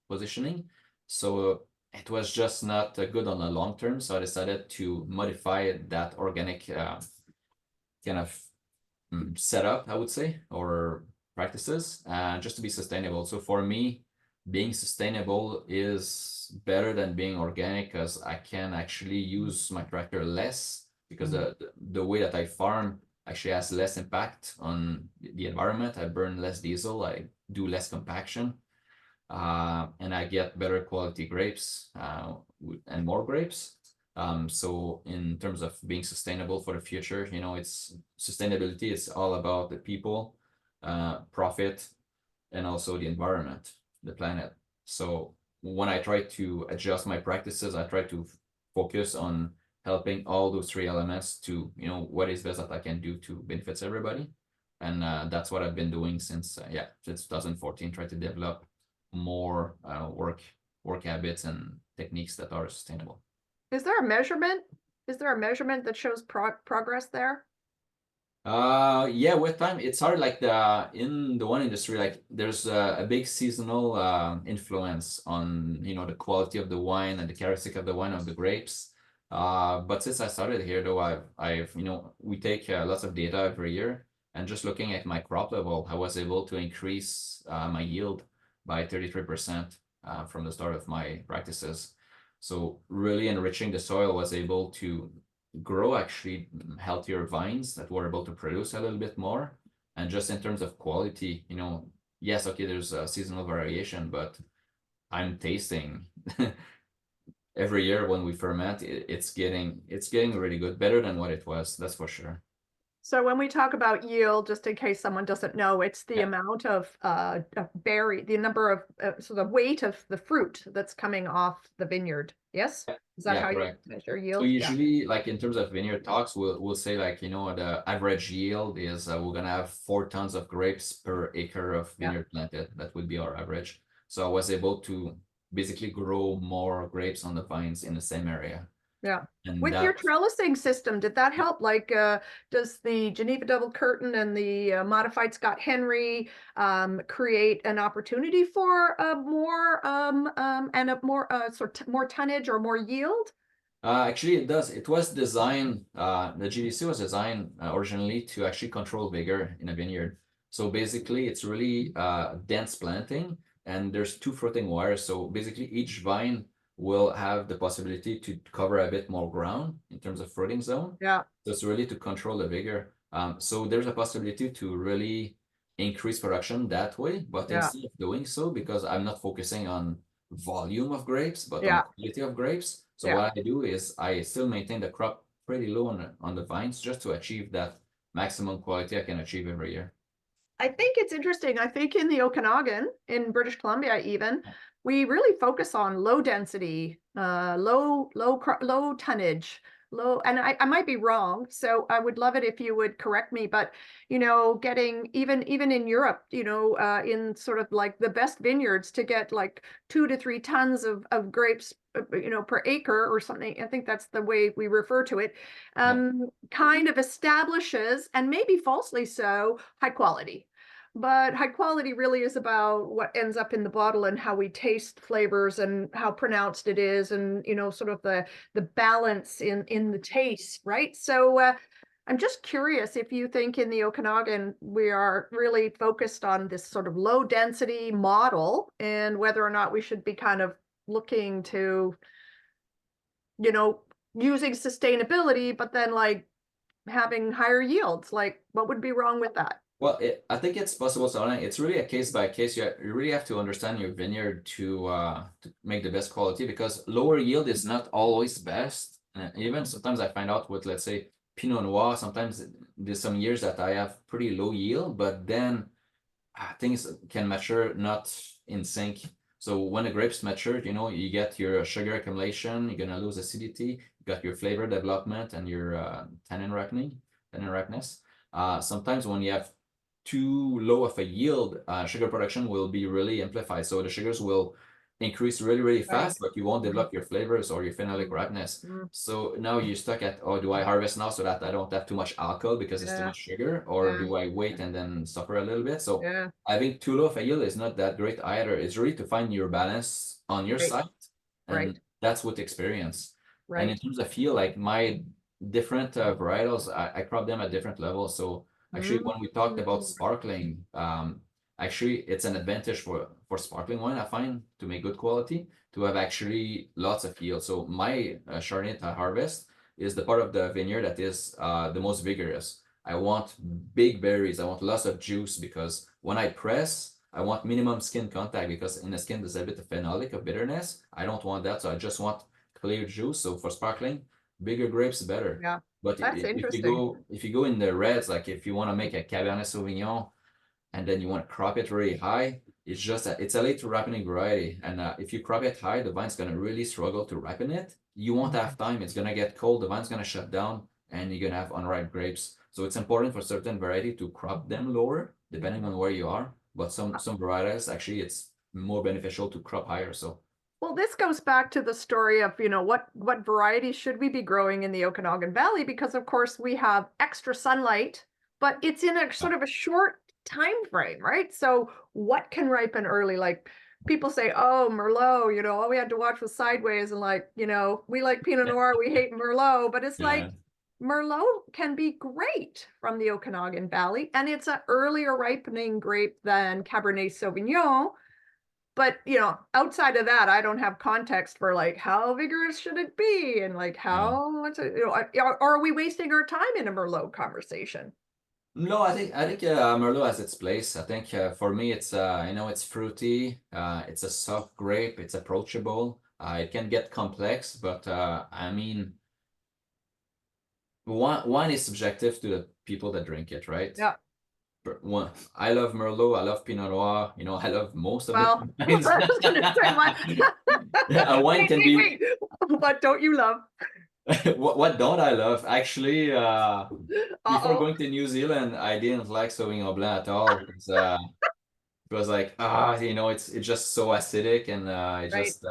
[SPEAKER 1] positioning. So it was just not good on the long term. So I decided to modify that organic kind of setup, I would say, or practices, just to be sustainable. So for me, being sustainable is better than being organic because I can actually use my tractor less because the way that I farm actually has less impact on the environment. I burn less diesel, I do less compaction, and I get better quality grapes and more grapes. So in terms of being sustainable for the future, you know, it's sustainability. It's all about the people, profit, and also the environment, the planet. So when I try to adjust my practices, I try to focus on helping all those three elements to, you know, what is best that I can do to benefit everybody. And that's what I've been doing since 2014, try to develop more work habits and techniques that are sustainable.
[SPEAKER 2] Is there a measurement? Is there a measurement that shows progress there?
[SPEAKER 1] Yeah, with time it's hard. Like in the wine industry, like there's a big seasonal influence on, you know, the quality of the wine and the characteristic of the wine of the grapes. But since I started here, though, I've you know, we take lots of data every year, and just looking at my crop level, I was able to increase my yield by 33% from the start of my practices. So really enriching the soil, was able to grow actually healthier vines that were able to produce a little bit more. And just in terms of quality, you know, yes, okay, there's a seasonal variation, but I'm tasting every year when we ferment, it's getting really good, better than what it was, that's for sure.
[SPEAKER 2] So when we talk about yield, just in case someone doesn't know, it's the
[SPEAKER 1] Yeah.
[SPEAKER 2] amount of berry, the number of so the weight of the fruit that's coming off the vineyard. Yes? Is that
[SPEAKER 1] Yeah,
[SPEAKER 2] how you
[SPEAKER 1] correct.
[SPEAKER 2] measure
[SPEAKER 1] So
[SPEAKER 2] yield? Yeah.
[SPEAKER 1] usually, like in terms of vineyard talks, we'll say, like, you know, the average yield is we're gonna have 4 tons of grapes per acre of
[SPEAKER 2] Yeah.
[SPEAKER 1] vineyard planted. That would be our average. So I was able to basically grow more grapes on the vines in the same area.
[SPEAKER 2] Yeah.
[SPEAKER 1] And
[SPEAKER 2] With your
[SPEAKER 1] that
[SPEAKER 2] trellising system, did that help? Like, does the Geneva double curtain and the modified Scott Henry create an opportunity for more and a more more tonnage or more yield?
[SPEAKER 1] actually it does. It was designed, the GDC was designed originally to actually control vigor in a vineyard. So basically it's really dense planting, and there's 2 fruiting wires. So basically each vine will have the possibility to cover a bit more ground in terms of fruiting zone.
[SPEAKER 2] Yeah.
[SPEAKER 1] So it's really to control the vigor. So there's a possibility to really increase production that way, but
[SPEAKER 2] Yeah.
[SPEAKER 1] instead of doing so, because I'm not focusing on volume of grapes, but on
[SPEAKER 2] Yeah.
[SPEAKER 1] quality of grapes. So
[SPEAKER 2] Yeah.
[SPEAKER 1] what I do is I still maintain the crop pretty low on the vines, just to achieve that maximum quality I can achieve every year.
[SPEAKER 2] I think it's interesting. I think in the Okanagan, in British Columbia even, we really focus on low density, low tonnage, low, and I might be wrong, so I would love it if you would correct me, but you know, getting even in Europe, you know, in sort of like the best vineyards to get like 2 to 3 tons of grapes, you know, per acre or something. I think that's the way we refer to it. Kind of establishes, and maybe falsely so, high quality. But high quality really is about what ends up in the bottle and how we taste flavors and how pronounced it is, and you know, sort of the balance in the taste, right? So I'm just curious if you think in the Okanagan we are really focused on this sort of low density model, and whether or not we should be kind of looking to, you know, using sustainability, but then like having higher yields. Like, what would be wrong with that?
[SPEAKER 1] Well, I think it's possible. So it's really a case by case. You really have to understand your vineyard to make the best quality, because lower yield is not always best. Even sometimes I find out with, let's say, Pinot Noir, sometimes there's some years that I have pretty low yield, but then things can mature not in sync. So when the grapes mature, you get your sugar accumulation, you're gonna lose acidity, you got your flavor development and your tannin ripeness. Sometimes when you have too low of a yield, sugar production will be really amplified. So the sugars will increase really, really
[SPEAKER 2] Right.
[SPEAKER 1] fast, but you won't develop your flavors or your phenolic ripeness.
[SPEAKER 2] Mm,
[SPEAKER 1] So now you're stuck at, oh, do I harvest now so that I don't have too much alcohol because it's too
[SPEAKER 2] yeah,
[SPEAKER 1] much sugar, or
[SPEAKER 2] yeah,
[SPEAKER 1] do I wait and then suffer a little bit? So
[SPEAKER 2] yeah,
[SPEAKER 1] having too low of a yield is not that great either. It's really to find your balance on your
[SPEAKER 2] right,
[SPEAKER 1] side,
[SPEAKER 2] right,
[SPEAKER 1] and that's with experience. And in
[SPEAKER 2] right.
[SPEAKER 1] terms of yield, like my different varietals, I crop them at different levels. So actually,
[SPEAKER 2] Mm,
[SPEAKER 1] when we talked about sparkling, actually it's an advantage for sparkling wine, I find, to make good quality, to have actually lots of yield. So my Chardonnay I harvest is the part of the vineyard that is the most vigorous. I want big berries. I want lots of juice, because when I press, I want minimum skin contact, because in the skin there's a bit of phenolic, of bitterness. I don't want that, so I just want clear juice. So for sparkling, bigger grapes better.
[SPEAKER 2] yeah,
[SPEAKER 1] But
[SPEAKER 2] that's
[SPEAKER 1] if you
[SPEAKER 2] interesting.
[SPEAKER 1] go in the reds, like if you want to make a Cabernet Sauvignon and then you want to crop it really high, it's a late ripening variety. And if you crop it high, the vine's gonna really struggle to ripen it. You won't have time. It's gonna get cold. The vine's gonna shut down, and you're gonna have unripe grapes. So it's important for certain variety to crop them lower, depending on where you are. But some varieties, actually, it's more beneficial to crop higher. So
[SPEAKER 2] Well, this goes back to the story of, what varieties should we be growing in the Okanagan Valley? Because of course we have extra sunlight, but it's in a
[SPEAKER 1] yeah,
[SPEAKER 2] sort of a short time frame, right? So what can ripen early? Like people say, oh, Merlot, all we had to watch was Sideways, and like, we like Pinot Noir, we hate Merlot, but it's
[SPEAKER 1] yeah.
[SPEAKER 2] like Merlot can be great from the Okanagan Valley, and it's an earlier ripening grape than Cabernet Sauvignon. But outside of that, I don't have context for like how vigorous should it be, and like
[SPEAKER 1] Yeah.
[SPEAKER 2] how much, or are we wasting our time in a Merlot conversation?
[SPEAKER 1] No, I think Merlot has its place. I think for me it's it's fruity. It's a soft grape. It's approachable. It can get complex, but I mean, wine is subjective to the people that drink it, right?
[SPEAKER 2] Yeah.
[SPEAKER 1] One, I love Merlot. I love Pinot Noir. I love most of the
[SPEAKER 2] Well,
[SPEAKER 1] wines.
[SPEAKER 2] I was gonna say what?
[SPEAKER 1] A wine
[SPEAKER 2] Wait,
[SPEAKER 1] can
[SPEAKER 2] wait,
[SPEAKER 1] be.
[SPEAKER 2] wait. What don't you love?
[SPEAKER 1] What don't I love? Actually, before
[SPEAKER 2] Uh-oh.
[SPEAKER 1] going to New Zealand, I didn't like Sauvignon Blanc at all. It was like, it's just so acidic, and it
[SPEAKER 2] Right.
[SPEAKER 1] just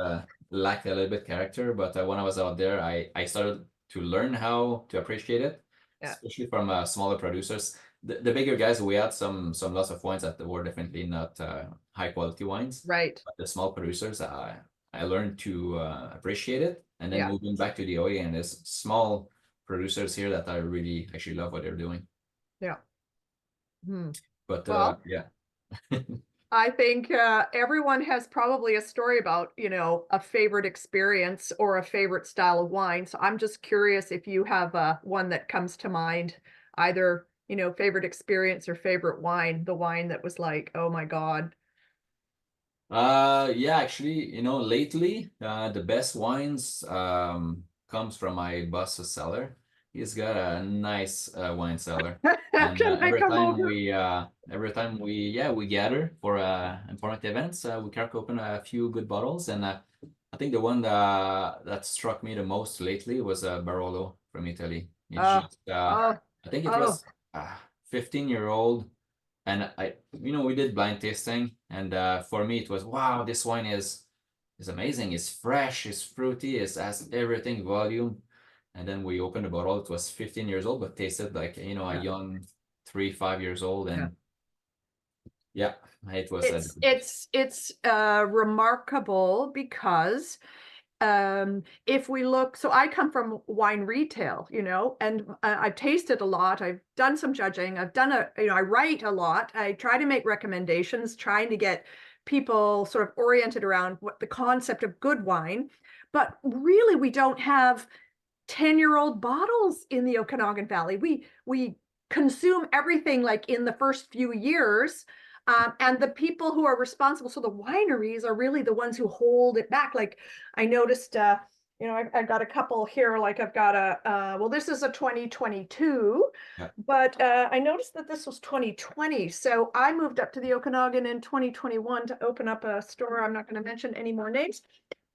[SPEAKER 1] lacked a little bit character. But when I was out there, I started to learn how to appreciate it,
[SPEAKER 2] Yeah.
[SPEAKER 1] especially from smaller producers. The bigger guys, we had some lots of wines that were definitely not high quality wines.
[SPEAKER 2] Right.
[SPEAKER 1] But the small producers, I learned to appreciate it, and then
[SPEAKER 2] Yeah.
[SPEAKER 1] moving back to the OE, and there's small producers here that I really actually love what they're doing.
[SPEAKER 2] Yeah. Hmm.
[SPEAKER 1] But
[SPEAKER 2] Well,
[SPEAKER 1] yeah.
[SPEAKER 2] I think everyone has probably a story about, a favorite experience or a favorite style of wine. So I'm just curious if you have one that comes to mind, either, favorite experience or favorite wine, the wine that was like, oh my God.
[SPEAKER 1] Yeah, actually, lately, the best wines comes from my boss's cellar. He's got a nice wine cellar. And
[SPEAKER 2] Can I come over?
[SPEAKER 1] we gather for important events, we crack open a few good bottles. And I think the one that struck me the most lately was Barolo from Italy. It's
[SPEAKER 2] Oh,
[SPEAKER 1] just
[SPEAKER 2] oh,
[SPEAKER 1] I think it
[SPEAKER 2] oh,
[SPEAKER 1] was 15-year-old, and we did blind tasting, and for me it was, wow, this wine is amazing. It's fresh, it's fruity, it has everything, volume. And then we opened the bottle. It was 15 years old, but tasted like a
[SPEAKER 2] yeah,
[SPEAKER 1] young 3, 5 years old.
[SPEAKER 2] yeah.
[SPEAKER 1] And yeah, it was a
[SPEAKER 2] It's remarkable because if we look, so I come from wine retail, and I've tasted a lot. I've done some judging. I've done I write a lot. I try to make recommendations, trying to get people sort of oriented around what the concept of good wine. But really, we don't have 10-year-old bottles in the Okanagan Valley. We consume everything like in the first few years. And the people who are responsible, so the wineries are really the ones who hold it back. Like I noticed, you know, I've got a couple here, like I've got well, this is a 2022,
[SPEAKER 1] Yeah.
[SPEAKER 2] but I noticed that this was 2020. So I moved up to the Okanagan in 2021 to open up a store. I'm not going to mention any more names,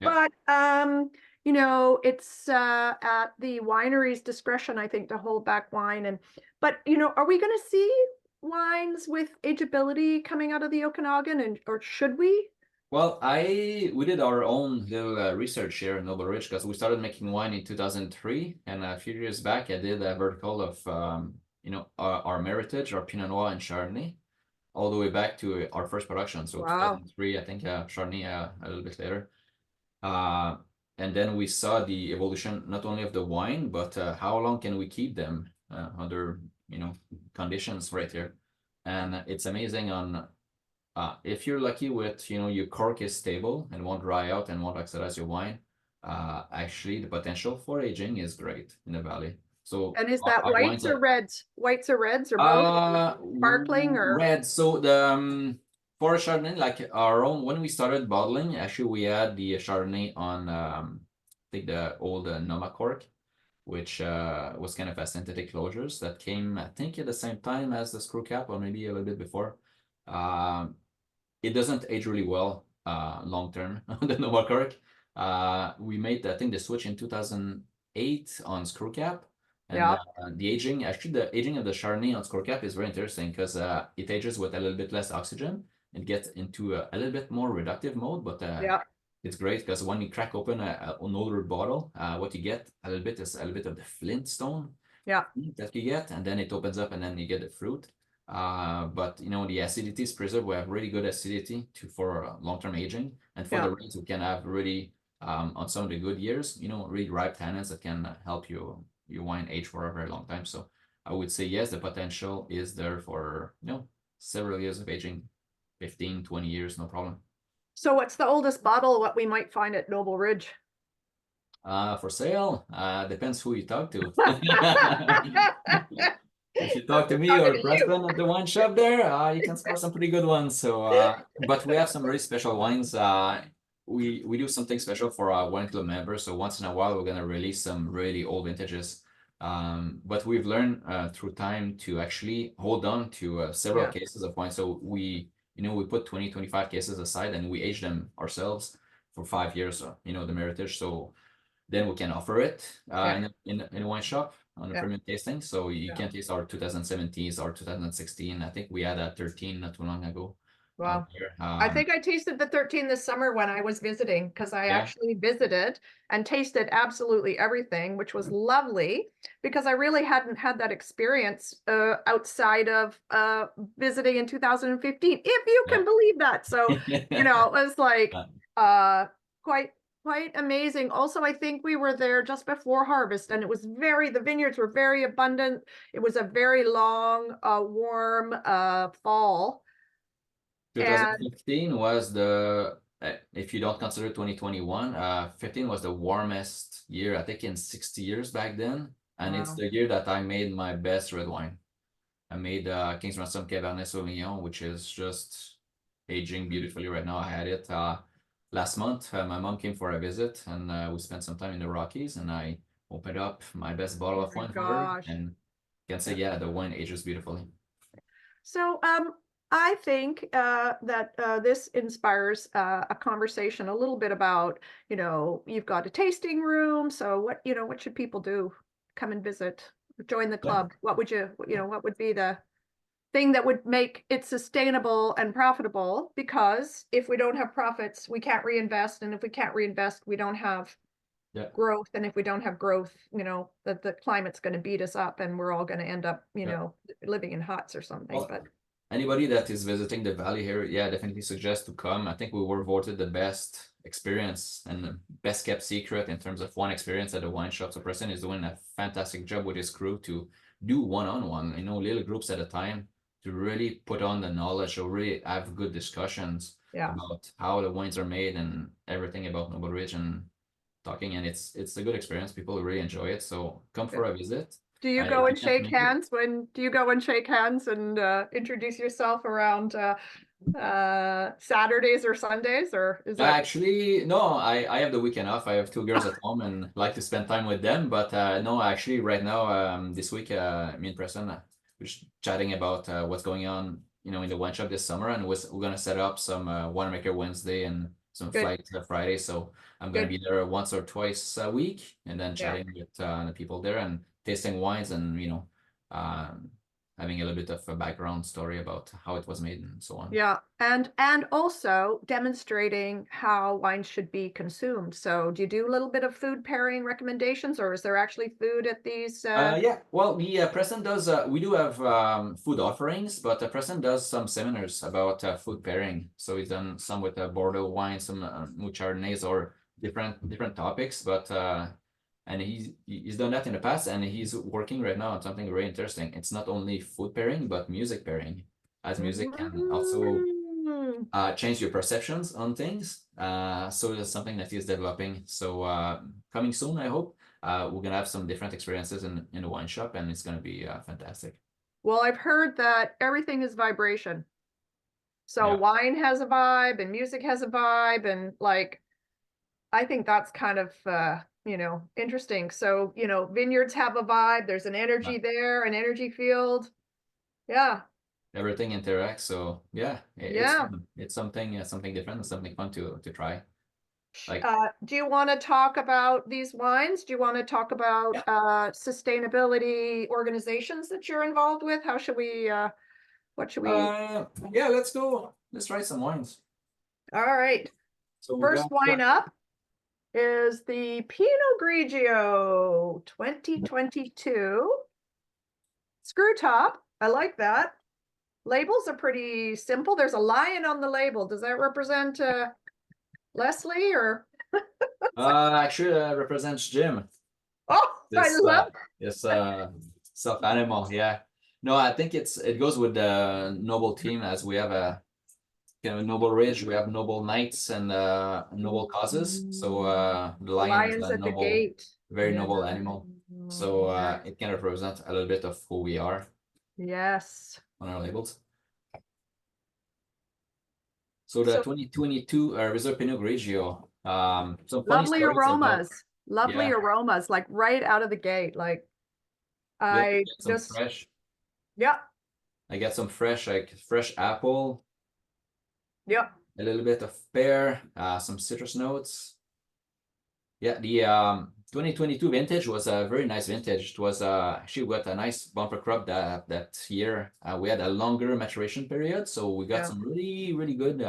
[SPEAKER 1] Yeah.
[SPEAKER 2] but you know, it's at the winery's discretion, I think, to hold back wine. And but you know, are we going to see wines with ageability coming out of the Okanagan, and or should we?
[SPEAKER 1] Well, we did our own little research here in Noble Ridge because we started making wine in 2003, and a few years back I did a vertical of you know, our Meritage, our Pinot Noir and Chardonnay, all the way back to our first production. So
[SPEAKER 2] Wow.
[SPEAKER 1] 2003, I think, Chardonnay a little bit later. Uh, and then we saw the evolution not only of the wine, but how long can we keep them under, you know, conditions right here. And it's amazing on if you're lucky with, you know, your cork is stable and won't dry out and won't oxidize your wine, actually the potential for aging is great in the valley. So
[SPEAKER 2] And is that
[SPEAKER 1] our wines
[SPEAKER 2] whites or
[SPEAKER 1] are
[SPEAKER 2] reds? Whites or reds or both? Sparkling or
[SPEAKER 1] red. So the for Chardonnay, like our own, when we started bottling, actually we had the Chardonnay on I think the old Noma cork, which was kind of a synthetic closures that came, I think, at the same time as the screw cap, or maybe a little bit before. It doesn't age really well long term on the Noma cork. We made, I think, the switch in 2008 on screw cap. And
[SPEAKER 2] yeah,
[SPEAKER 1] the aging, actually, the aging of the Chardonnay on screw cap is very interesting because it ages with a little bit less oxygen. It gets into a little bit more reductive mode, but
[SPEAKER 2] yeah,
[SPEAKER 1] it's great because when you crack open an older bottle, what you get a little bit is a little bit of the flintstone
[SPEAKER 2] yeah,
[SPEAKER 1] that you get, and then it opens up, and then you get the fruit. But you know, the acidity is preserved. We have really good acidity for long-term aging, and for
[SPEAKER 2] yeah.
[SPEAKER 1] the reds, we can have really on some of the good years, you know, really ripe tannins that can help your wine age for a very long time. So I would say yes, the potential is there for, you know, several years of aging, 15, 20 years, no problem.
[SPEAKER 2] So what's the oldest bottle what we might find at Noble Ridge?
[SPEAKER 1] For sale, depends who you talk to. If you talk to me
[SPEAKER 2] Talking
[SPEAKER 1] or
[SPEAKER 2] to you.
[SPEAKER 1] Preston at the wine shop there, you can score some pretty good ones. So, but we have some really special wines. We do something special for our wine club members. So once in a while, we're gonna release some really old vintages. But we've learned through time to actually hold on to several
[SPEAKER 2] Yeah,
[SPEAKER 1] cases of wine. So we, you know, we put 20, 25 cases aside and we age them ourselves for 5 years. You know, the Meritage. So then we can offer it
[SPEAKER 2] yeah,
[SPEAKER 1] in a wine shop on a
[SPEAKER 2] yeah,
[SPEAKER 1] premium tasting. So you
[SPEAKER 2] yeah.
[SPEAKER 1] can taste our 2017s, our 2016. I think we had a 13 not too long ago out
[SPEAKER 2] Wow.
[SPEAKER 1] there.
[SPEAKER 2] I think I tasted the 13 this summer when I was visiting, because I
[SPEAKER 1] Yeah,
[SPEAKER 2] actually visited and tasted absolutely everything, which was lovely because I really hadn't had that experience outside of visiting in 2015, if you
[SPEAKER 1] yeah.
[SPEAKER 2] can believe that. So, you know, it was like
[SPEAKER 1] Uh,
[SPEAKER 2] uh quite amazing. Also, I think we were there just before harvest, and it was the vineyards were very abundant. It was a very long, warm fall. And
[SPEAKER 1] 2015 was the, if you don't consider 2021, 15 was the warmest year, I think, in 60 years back then. And it's
[SPEAKER 2] wow.
[SPEAKER 1] the year that I made my best red wine. I made King's Ransom Cabernet Sauvignon, which is just aging beautifully right now. I had it last month. My mom came for a visit, and we spent some time in the Rockies, and I opened up my best bottle
[SPEAKER 2] Oh
[SPEAKER 1] of
[SPEAKER 2] my
[SPEAKER 1] wine for her,
[SPEAKER 2] gosh.
[SPEAKER 1] and can say,
[SPEAKER 2] Yeah.
[SPEAKER 1] yeah, the wine ages beautifully.
[SPEAKER 2] So I think that this inspires a conversation a little bit about, you know, you've got a tasting room. So what, you know, what should people do? Come and visit, join the
[SPEAKER 1] Yeah.
[SPEAKER 2] club. What would you know, what would be the thing that would make it sustainable and profitable? Because if we don't have profits, we can't reinvest. And if we can't reinvest, we don't have
[SPEAKER 1] Yeah.
[SPEAKER 2] growth. And if we don't have growth, you know, that the climate's going to beat us up and we're all going to end up, you
[SPEAKER 1] Yeah.
[SPEAKER 2] know, living in huts or something.
[SPEAKER 1] Well,
[SPEAKER 2] But
[SPEAKER 1] anybody that is visiting the valley here, yeah, definitely suggest to come. I think we were voted the best experience and the best kept secret in terms of wine experience at the wine shop. So Preston is doing a fantastic job with his crew to do one-on-one, you know, little groups at a time to really put on the knowledge or really have good discussions
[SPEAKER 2] yeah,
[SPEAKER 1] about how the wines are made and everything about Noble Ridge and talking. And it's a good experience. People really enjoy it. So come for
[SPEAKER 2] good.
[SPEAKER 1] a visit.
[SPEAKER 2] Do you go and shake hands do you go and shake hands and introduce yourself around Saturdays or Sundays, or is that
[SPEAKER 1] Actually, no, I have the weekend off. I have two girls at home and like to spend time with them. But no, actually, right now, this week, me and Preston, we're just chatting about what's going on, in the wine shop this summer, and we're gonna set up some Winemaker Wednesday and some
[SPEAKER 2] good?
[SPEAKER 1] flight Friday. So I'm gonna
[SPEAKER 2] Good.
[SPEAKER 1] be there once or twice a week, and then
[SPEAKER 2] Yeah.
[SPEAKER 1] chatting with the people there and tasting wines, and um, having a little bit of a background story about how it was made and so on.
[SPEAKER 2] Yeah, and also demonstrating how wines should be consumed. So do you do a little bit of food pairing recommendations, or is there actually food at these?
[SPEAKER 1] Yeah, well, the Preston does. We do have food offerings, but Preston does some seminars about food pairing. So he's done some with Bordeaux wine, some with Chardonnays, or different topics. But and he's done that in the past, and he's working right now on something very interesting. It's not only food pairing, but music pairing, as music can also change your perceptions on things. So that's something that he's developing. So coming soon, I hope. We're gonna have some different experiences in the wine shop, and it's gonna be fantastic.
[SPEAKER 2] Well, I've heard that everything is vibration. So
[SPEAKER 1] Yeah.
[SPEAKER 2] wine has a vibe and music has a vibe, and like I think that's kind of interesting. So, vineyards have a vibe, there's an energy there, an energy field. Yeah.
[SPEAKER 1] Everything interacts, so yeah, it's
[SPEAKER 2] Yeah.
[SPEAKER 1] fun. It's something different and something fun to try. Like,
[SPEAKER 2] Do you want to talk about these wines? Do you want to talk about sustainability organizations that you're involved with? How should we what should we
[SPEAKER 1] yeah, let's go. Let's try some wines.
[SPEAKER 2] All right.
[SPEAKER 1] So we
[SPEAKER 2] First
[SPEAKER 1] got
[SPEAKER 2] wine up is the Pinot Grigio 2022. Screw top. I like that. Labels are pretty simple. There's a lion on the label. Does that represent Leslie or?
[SPEAKER 1] actually represents Jim.
[SPEAKER 2] Oh, I love.
[SPEAKER 1] This stuffed animal. Yeah. No, I think it goes with the Noble team, as we have a Noble Ridge, we have Noble Knights and Noble Causes. So the lion is
[SPEAKER 2] Lions
[SPEAKER 1] a
[SPEAKER 2] at the
[SPEAKER 1] noble,
[SPEAKER 2] gate.
[SPEAKER 1] very
[SPEAKER 2] Yeah.
[SPEAKER 1] noble animal. So it kind of represents a little bit of who we are
[SPEAKER 2] Yes.
[SPEAKER 1] on our labels. So the 2022 Reserve Pinot Grigio. Some funny
[SPEAKER 2] Lovely
[SPEAKER 1] stories
[SPEAKER 2] aromas.
[SPEAKER 1] about,
[SPEAKER 2] Lovely
[SPEAKER 1] yeah,
[SPEAKER 2] aromas, like right out of the gate. Like
[SPEAKER 1] get
[SPEAKER 2] I
[SPEAKER 1] some
[SPEAKER 2] just,
[SPEAKER 1] fresh.
[SPEAKER 2] yeah,
[SPEAKER 1] I get some fresh, like fresh apple,
[SPEAKER 2] yeah.
[SPEAKER 1] a little bit of pear, some citrus notes. Yeah, the 2022 vintage was a very nice vintage. It was actually we got a nice bumper crop that year. We had a longer maturation period, so we got
[SPEAKER 2] Yeah.
[SPEAKER 1] some really good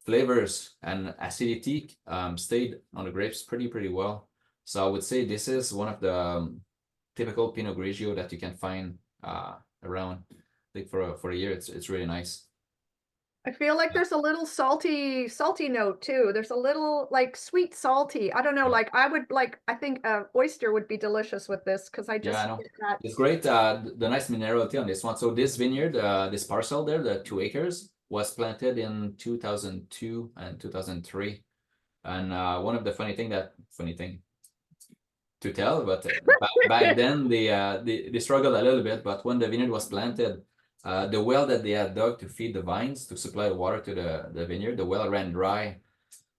[SPEAKER 1] flavors, and acidity stayed on the grapes pretty well. So I would say this is one of the typical Pinot Grigio that you can find around. I think for a year, it's really nice.
[SPEAKER 2] I feel like there's a little salty note too. There's a little like sweet salty. I don't know, like I think oyster would be delicious with this because I
[SPEAKER 1] Yeah,
[SPEAKER 2] just
[SPEAKER 1] I know.
[SPEAKER 2] get that.
[SPEAKER 1] It's great. The nice minerality on this one. So this vineyard, this parcel there, the 2 acres, was planted in 2002 and 2003. And one of the funny thing to tell, but back then they struggled a little bit. But when the vineyard was planted, the well that they had dug to feed the vines to supply the water to the vineyard, the well ran dry.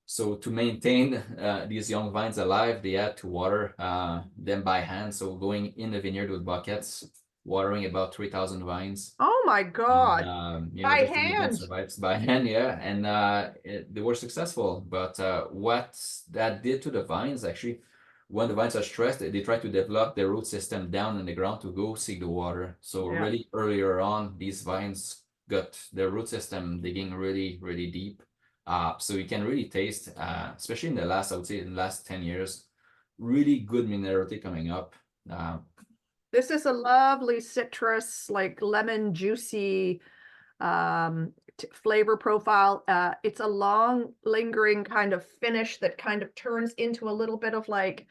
[SPEAKER 1] So to maintain these young vines alive, they had to water them by hand. So going in the vineyard with buckets, watering about 3,000 vines.
[SPEAKER 2] Oh my
[SPEAKER 1] And,
[SPEAKER 2] God. By
[SPEAKER 1] just to make them
[SPEAKER 2] hand.
[SPEAKER 1] survive by hand, yeah. And they were successful. But what that did to the vines, actually, when the vines are stressed, they try to develop their root system down in the ground to go seek the water. So
[SPEAKER 2] Yeah.
[SPEAKER 1] really earlier on, these vines got their root system digging really deep. So you can really taste, especially in the last, I would say, in the last 10 years, really good minerality coming up.
[SPEAKER 2] This is a lovely citrus, like lemon juicy flavor profile. It's a long lingering kind of finish that kind of turns into a little bit of like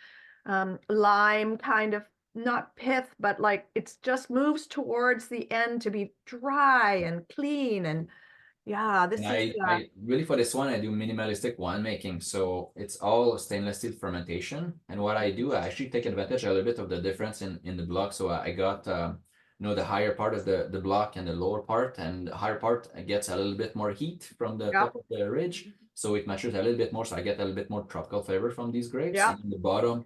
[SPEAKER 2] lime kind of, not pith, but like it's just moves towards the end to be dry and clean and Yeah, this
[SPEAKER 1] And
[SPEAKER 2] is
[SPEAKER 1] I really for this one I do minimalistic winemaking, so it's all stainless steel fermentation. And what I do, I actually take advantage a little bit of the difference in the block. So I got you know, the higher part of the block and the lower part, and the higher part gets a little bit more heat from the
[SPEAKER 2] yeah,
[SPEAKER 1] top of the ridge, so it matures a little bit more. So I get a little bit more tropical flavor from these grapes.
[SPEAKER 2] yeah,
[SPEAKER 1] And in the bottom,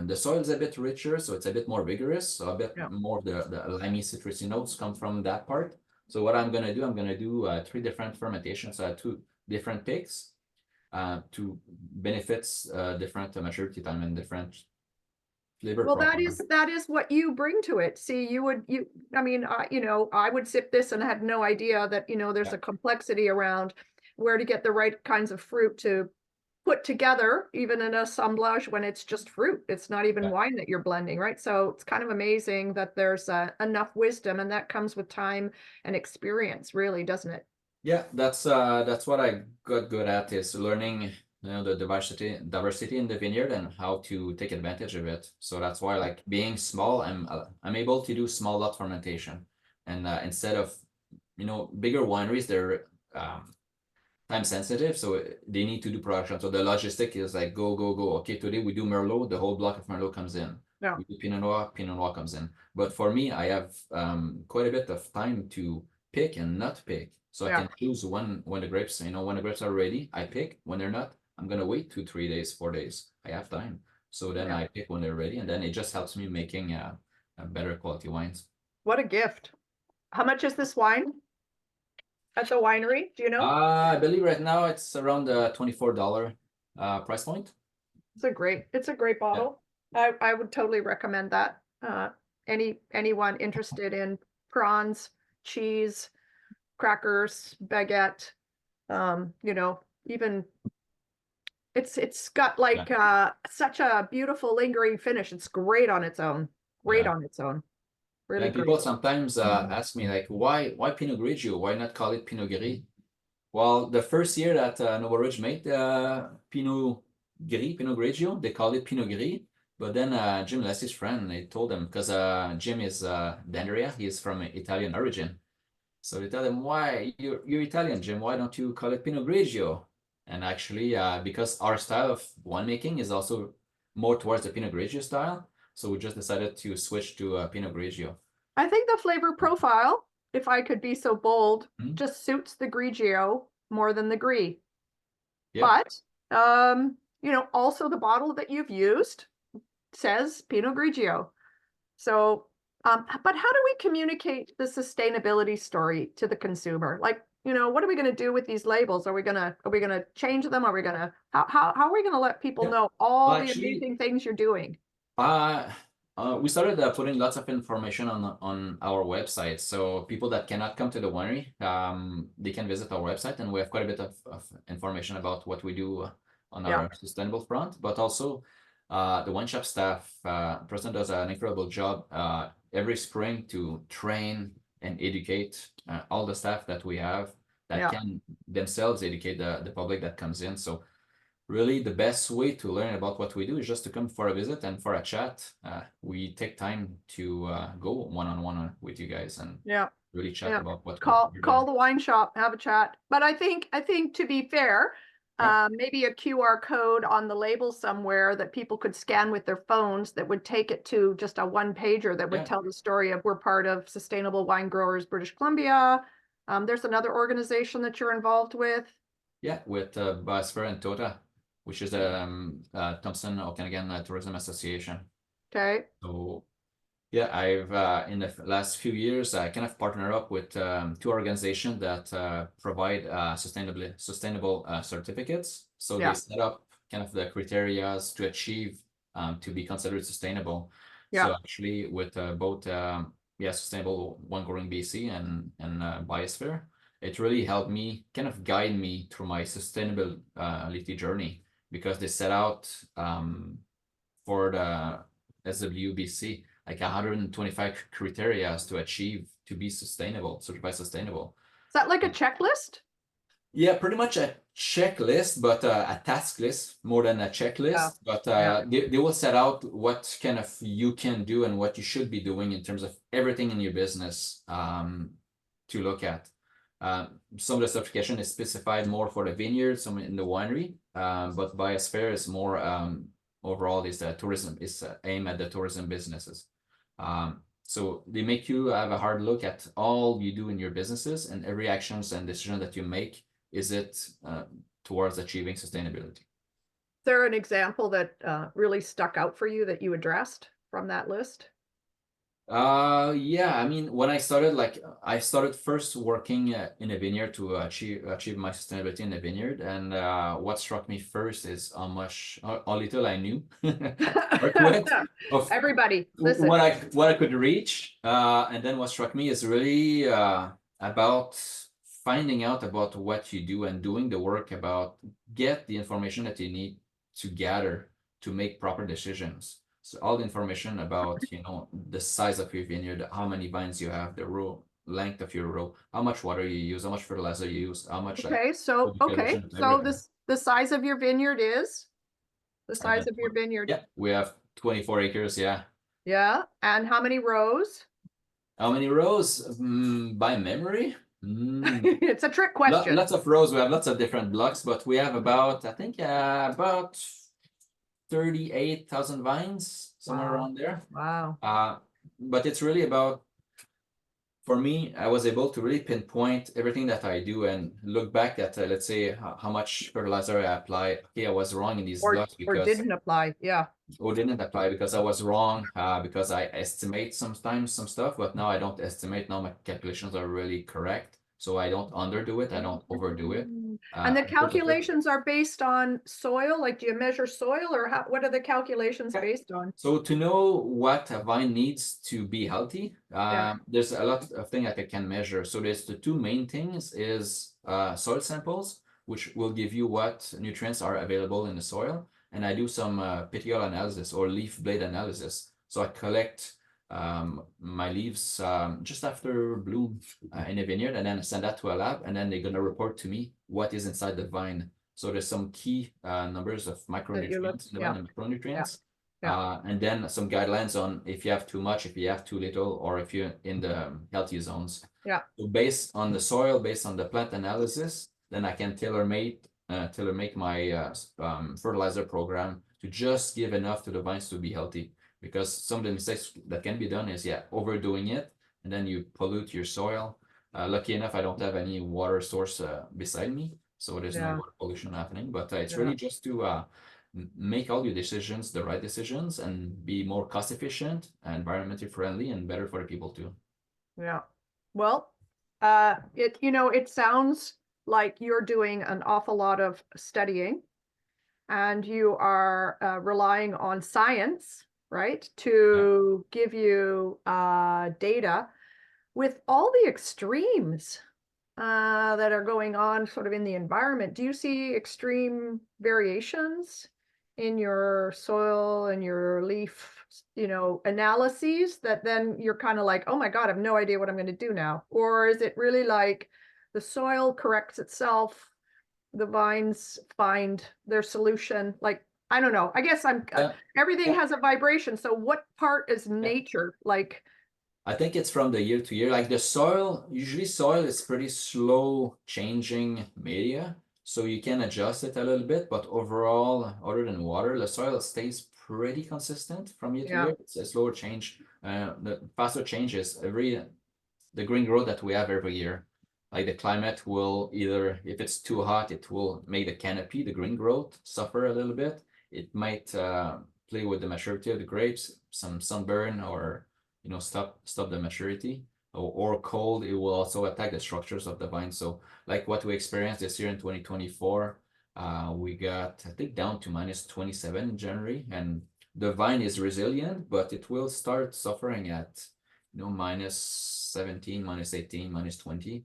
[SPEAKER 1] the soil is a bit richer, so it's a bit more vigorous. So a bit
[SPEAKER 2] yeah.
[SPEAKER 1] more the limey citrusy notes come from that part. So what I'm gonna do, I'm gonna do 3 different fermentations, 2 different picks, to benefits different maturity time and different flavor
[SPEAKER 2] Well,
[SPEAKER 1] profile.
[SPEAKER 2] that is what you bring to it. See, I mean, you know, I would sip this and had no idea that, you know, there's
[SPEAKER 1] Yeah.
[SPEAKER 2] a complexity around where to get the right kinds of fruit to put together, even in assemblage when it's just fruit. It's not even
[SPEAKER 1] Yeah.
[SPEAKER 2] wine that you're blending, right? So it's kind of amazing that there's enough wisdom, and that comes with time and experience, really, doesn't it?
[SPEAKER 1] Yeah, that's what I got good at, is learning, you know, the diversity in the vineyard and how to take advantage of it. So that's why, like, being small, I'm able to do small lot fermentation, and instead of, you know, bigger wineries, they're time sensitive, so they need to do production. So the logistic is like go go go. Okay, today we do Merlot, the whole block of Merlot comes in.
[SPEAKER 2] Yeah.
[SPEAKER 1] We do Pinot Noir comes in. But for me, I have quite a bit of time to pick and not pick, so I
[SPEAKER 2] Yeah.
[SPEAKER 1] can choose when the grapes, you know, when the grapes are ready, I pick. When they're not, I'm gonna wait 2, 3 days, 4 days. I have time, so then
[SPEAKER 2] Yeah.
[SPEAKER 1] I pick when they're ready, and then it just helps me making a better quality wines.
[SPEAKER 2] What a gift. How much is this wine at the winery? Do you know?
[SPEAKER 1] I believe right now it's around the $24 price point.
[SPEAKER 2] It's a great
[SPEAKER 1] Yeah.
[SPEAKER 2] bottle. I would totally recommend that. Anyone interested in prawns, cheese, crackers, baguette, you know, even it's got like such a beautiful lingering finish. It's great on its own. Great
[SPEAKER 1] Yeah.
[SPEAKER 2] on its own. Really
[SPEAKER 1] And people
[SPEAKER 2] great.
[SPEAKER 1] sometimes ask me, like, why Pinot Grigio? Why not call it Pinot Gris? Well, the first year that Noble Ridge made Pinot Grigio, they called it Pinot Gris. But then Jim Leslie's friend, they told him, because Jim is D'Andrea, he's from Italian origin. So they tell him, why you're Italian, Jim? Why don't you call it Pinot Grigio? And actually, because our style of winemaking is also more towards the Pinot Grigio style, so we just decided to switch to Pinot Grigio.
[SPEAKER 2] I think the flavor profile, if I could be so bold,
[SPEAKER 1] Mhm.
[SPEAKER 2] just suits the Grigio more than the Gris.
[SPEAKER 1] Yeah.
[SPEAKER 2] But you know, also the bottle that you've used says Pinot Grigio. So, but how do we communicate the sustainability story to the consumer? Like, you know, what are we going to do with these labels? Are we gonna change them? Are we gonna how are we gonna let people
[SPEAKER 1] Yeah.
[SPEAKER 2] know all
[SPEAKER 1] Well,
[SPEAKER 2] the
[SPEAKER 1] actually,
[SPEAKER 2] amazing things you're doing?
[SPEAKER 1] Uh, we started putting lots of information on our website, so people that cannot come to the winery, they can visit our website, and we have quite a bit of information about what we do on
[SPEAKER 2] Yeah,
[SPEAKER 1] our sustainable front. But also, the wine shop staff, person does an incredible job every spring to train and educate all the staff that we have that
[SPEAKER 2] yeah.
[SPEAKER 1] can themselves educate the public that comes in. So really the best way to learn about what we do is just to come for a visit and for a chat. We take time to go one-on-one with you guys and
[SPEAKER 2] Yeah.
[SPEAKER 1] really chat
[SPEAKER 2] Yeah.
[SPEAKER 1] about what we're
[SPEAKER 2] Call
[SPEAKER 1] doing.
[SPEAKER 2] the wine shop, have a chat. But I think to be fair,
[SPEAKER 1] Yeah,
[SPEAKER 2] maybe a QR code on the label somewhere that people could scan with their phones that would take it to just a one pager that would
[SPEAKER 1] yeah,
[SPEAKER 2] tell the story of we're part of Sustainable Wine Growers British Columbia. There's another organization that you're involved with.
[SPEAKER 1] yeah, with Biosphere and Tota, which is Thompson Okanagan Tourism Association.
[SPEAKER 2] Okay.
[SPEAKER 1] So yeah, I've in the last few years I kind of partner up with 2 organizations that provide sustainable certificates. So they
[SPEAKER 2] Yeah.
[SPEAKER 1] set up kind of the criteria to achieve to be considered sustainable.
[SPEAKER 2] Yeah.
[SPEAKER 1] So actually, with both Sustainable One Growing BC and Biosphere, it really helped me kind of guide me through my sustainability journey, because they set out for the SWBC like 125 criteria to achieve to be sustainable, certified sustainable.
[SPEAKER 2] Is that like a checklist?
[SPEAKER 1] Yeah, pretty much a checklist, but a task list more than a
[SPEAKER 2] Yeah.
[SPEAKER 1] checklist. But
[SPEAKER 2] Yeah.
[SPEAKER 1] they will set out what kind of you can do and what you should be doing in terms of everything in your business to look at. Some of the certification is specified more for the vineyard, some in the winery, but Biosphere is more overall is tourism, is aimed at the tourism businesses. So they make you have a hard look at all you do in your businesses, and every actions and decision that you make, is it towards achieving sustainability?
[SPEAKER 2] Is there an example that really stuck out for you that you addressed from that list?
[SPEAKER 1] Yeah, I mean, when I started, I started first working in a vineyard to achieve my sustainability in a vineyard, and what struck me first is how little I knew of
[SPEAKER 2] Everybody, listen.
[SPEAKER 1] what I could reach, and then what struck me is really about finding out about what you do and doing the work about get the information that you need to gather to make proper decisions. So all the information about, the size of your vineyard, how many vines you have, the row length of your row, how much water you use, how much fertilizer you use, how much
[SPEAKER 2] so the size of your vineyard is the size of your vineyard.
[SPEAKER 1] Yeah, we have 24 acres.
[SPEAKER 2] Yeah, and how many rows?
[SPEAKER 1] How many rows? By memory.
[SPEAKER 2] It's a trick question.
[SPEAKER 1] Lots of rows. We have lots of different blocks, but we have about, I think, about 38,000 vines, somewhere around there.
[SPEAKER 2] Wow.
[SPEAKER 1] But it's really about, for me, I was able to really pinpoint everything that I do and look back at, let's say, how much fertilizer I apply. Okay, I was wrong in these blocks because...
[SPEAKER 2] Or didn't apply, yeah.
[SPEAKER 1] Or didn't apply because I was wrong, because I estimate sometimes some stuff, but now I don't estimate. Now my calculations are really correct. So I don't underdo it, I don't overdo it.
[SPEAKER 2] And the calculations are based on soil? Like, do you measure soil, or what are the calculations based on?
[SPEAKER 1] So to know what a vine needs to be healthy, there's a lot of things that I can measure. So there's the two main things is soil samples, which will give you what nutrients are available in the soil. And I do some petiole analysis or leaf blade analysis. So I collect my leaves just after bloom in a vineyard, and then I send that to a lab, and then they're going to report to me what is inside the vine. So there's some key numbers of micronutrients in the vine, and macronutrients, and then some guidelines on if you have too much, if you have too little, or if you're in the healthy zones. So based on the soil, based on the plant analysis, then I can tailor make my fertilizer program to just give enough to the vines to be healthy. Because some of the mistakes that can be done is overdoing it, and then you pollute your soil. Lucky enough, I don't have any water source beside me, so there's no water pollution happening. But it's really just to make all your decisions the right decisions and be more cost efficient, environmentally friendly, and better for the people too. Yeah.
[SPEAKER 2] Well, it sounds like you're doing an awful lot of studying, and you are relying on science, right, to give you data with all the extremes that are going on sort of in the environment. Do you see extreme variations in your soil and your leaf, analyses that then you're kind of like, oh my God, I have no idea what I'm going to do now? Or is it really like the soil corrects itself, the vines find their solution? Like, I don't know. I guess everything has a vibration. So what part is nature like?
[SPEAKER 1] I think it's from the year to year. Like the soil, usually soil is pretty slow changing media. So you can adjust it a little bit, but overall, other than water, the soil stays pretty consistent from year to year. It's a slower change. The faster change is the green growth that we have every year. Like the climate will either, if it's too hot, it will make the canopy, the green growth, suffer a little bit. It might play with the maturity of the grapes, some sunburn, or stop the maturity. Or cold, it will also attack the structures of the vine. So like what we experienced this year in 2024, we got, I think, down to -27 in January, and the vine is resilient, but it will start suffering at -17, -18, -20.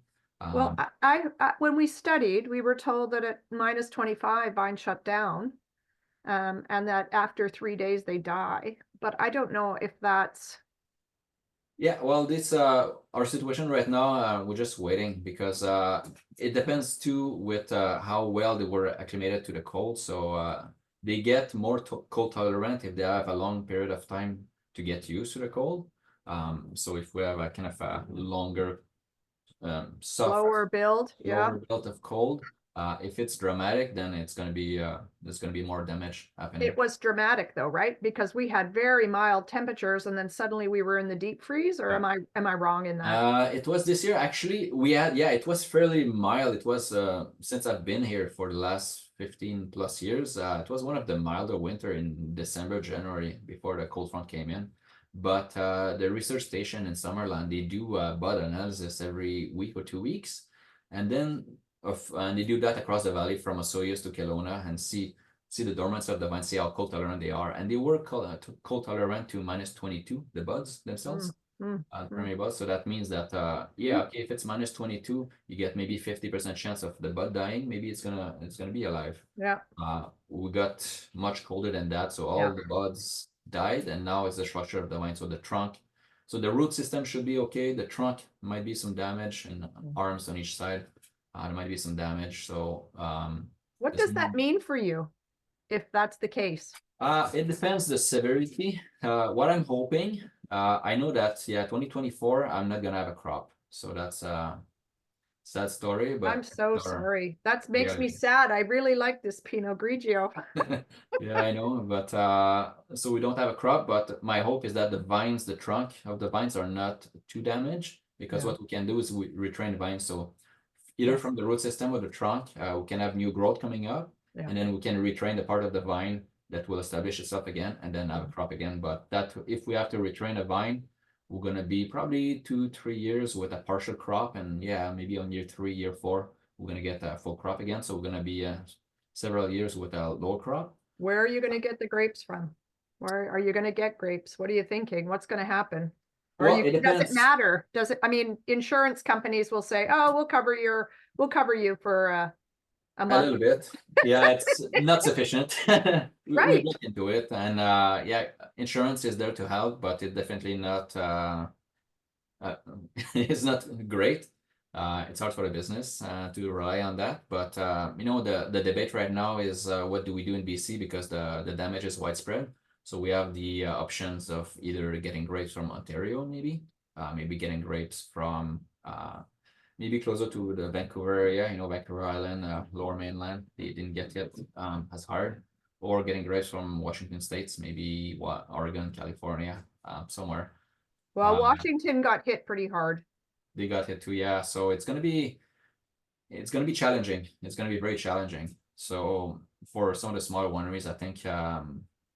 [SPEAKER 2] Well, I when we studied, we were told that at -25 vines shut down, and that after 3 days they die. But I don't know if that's...
[SPEAKER 1] Yeah, well, this our situation right now, we're just waiting because it depends too with how well they were acclimated to the cold. So they get more cold tolerant if they have a long period of time to get used to the cold. So if we have a kind of a longer soft,
[SPEAKER 2] Lower build, yeah.
[SPEAKER 1] lower build of cold. If it's dramatic, then it's gonna be there's gonna be more damage happening.
[SPEAKER 2] It was dramatic though, right? Because we had very mild temperatures and then suddenly we were in the deep freeze, or
[SPEAKER 1] Yeah.
[SPEAKER 2] am I wrong in that?
[SPEAKER 1] It was this year actually. We had, yeah, it was fairly mild. It was since I've been here for the last 15 plus years, it was one of the milder winter in December, January before the cold front came in. But the research station in Summerland, they do bud analysis every week or 2 weeks, and then and they do that across the valley from Osoyoos to Kelowna and see the dormancy of the vine, see how cold tolerant they are, and they were cold tolerant to -22, the buds themselves. Primary bud. So that means that yeah, okay, if it's -22, you get maybe 50% chance of the bud dying. Maybe it's gonna be alive.
[SPEAKER 2] Yeah.
[SPEAKER 1] We got much colder than that, so all the buds died, and now it's the structure of the vine. So the trunk, so the root system should be okay. The trunk might be some damage, and arms on each side, there might be some damage. So
[SPEAKER 2] what does that mean for you, if that's the case?
[SPEAKER 1] It depends the severity. What I'm hoping, I know that, yeah, 2024, I'm not gonna have a crop. So that's a sad story, but
[SPEAKER 2] I'm so sorry. That makes me sad. I really like this Pinot Grigio.
[SPEAKER 1] Yeah, I know, but so we don't have a crop, but my hope is that the vines, the trunk of the vines are not too damaged, because what we can do is we retrain the vines. So either from the root system or the trunk, we can have new growth coming up, and then we can retrain the part of the vine that will establish itself again, and then have a crop again. But that, if we have to retrain a vine, we're gonna be probably 2-3 years with a partial crop, and yeah, maybe on year 3, year 4, we're gonna get a full crop again. So we're gonna be several years with a low crop.
[SPEAKER 2] Where are you gonna get the grapes from? Where are you gonna get grapes? What are you thinking? What's gonna happen?
[SPEAKER 1] Well, it depends.
[SPEAKER 2] Does it matter? Does it? I mean, insurance companies will say, "Oh, we'll cover you for a month."
[SPEAKER 1] A little bit, yeah. It's not sufficient. We look into it, and yeah, insurance is there to help, but it's definitely not. It's not great. It's hard for the business to rely on that. But you know, the debate right now is what do we do in BC, because the damage is widespread. So we have the options of either getting grapes from Ontario, maybe getting grapes from maybe closer to the Vancouver area, you know, Vancouver Island, Lower Mainland. They didn't get it as hard, or getting grapes from Washington states, maybe Oregon, California, somewhere.
[SPEAKER 2] Well, Washington got hit pretty hard.
[SPEAKER 1] They got hit too, yeah. So it's gonna be challenging. It's gonna be very challenging. So for some of the smaller wineries, I think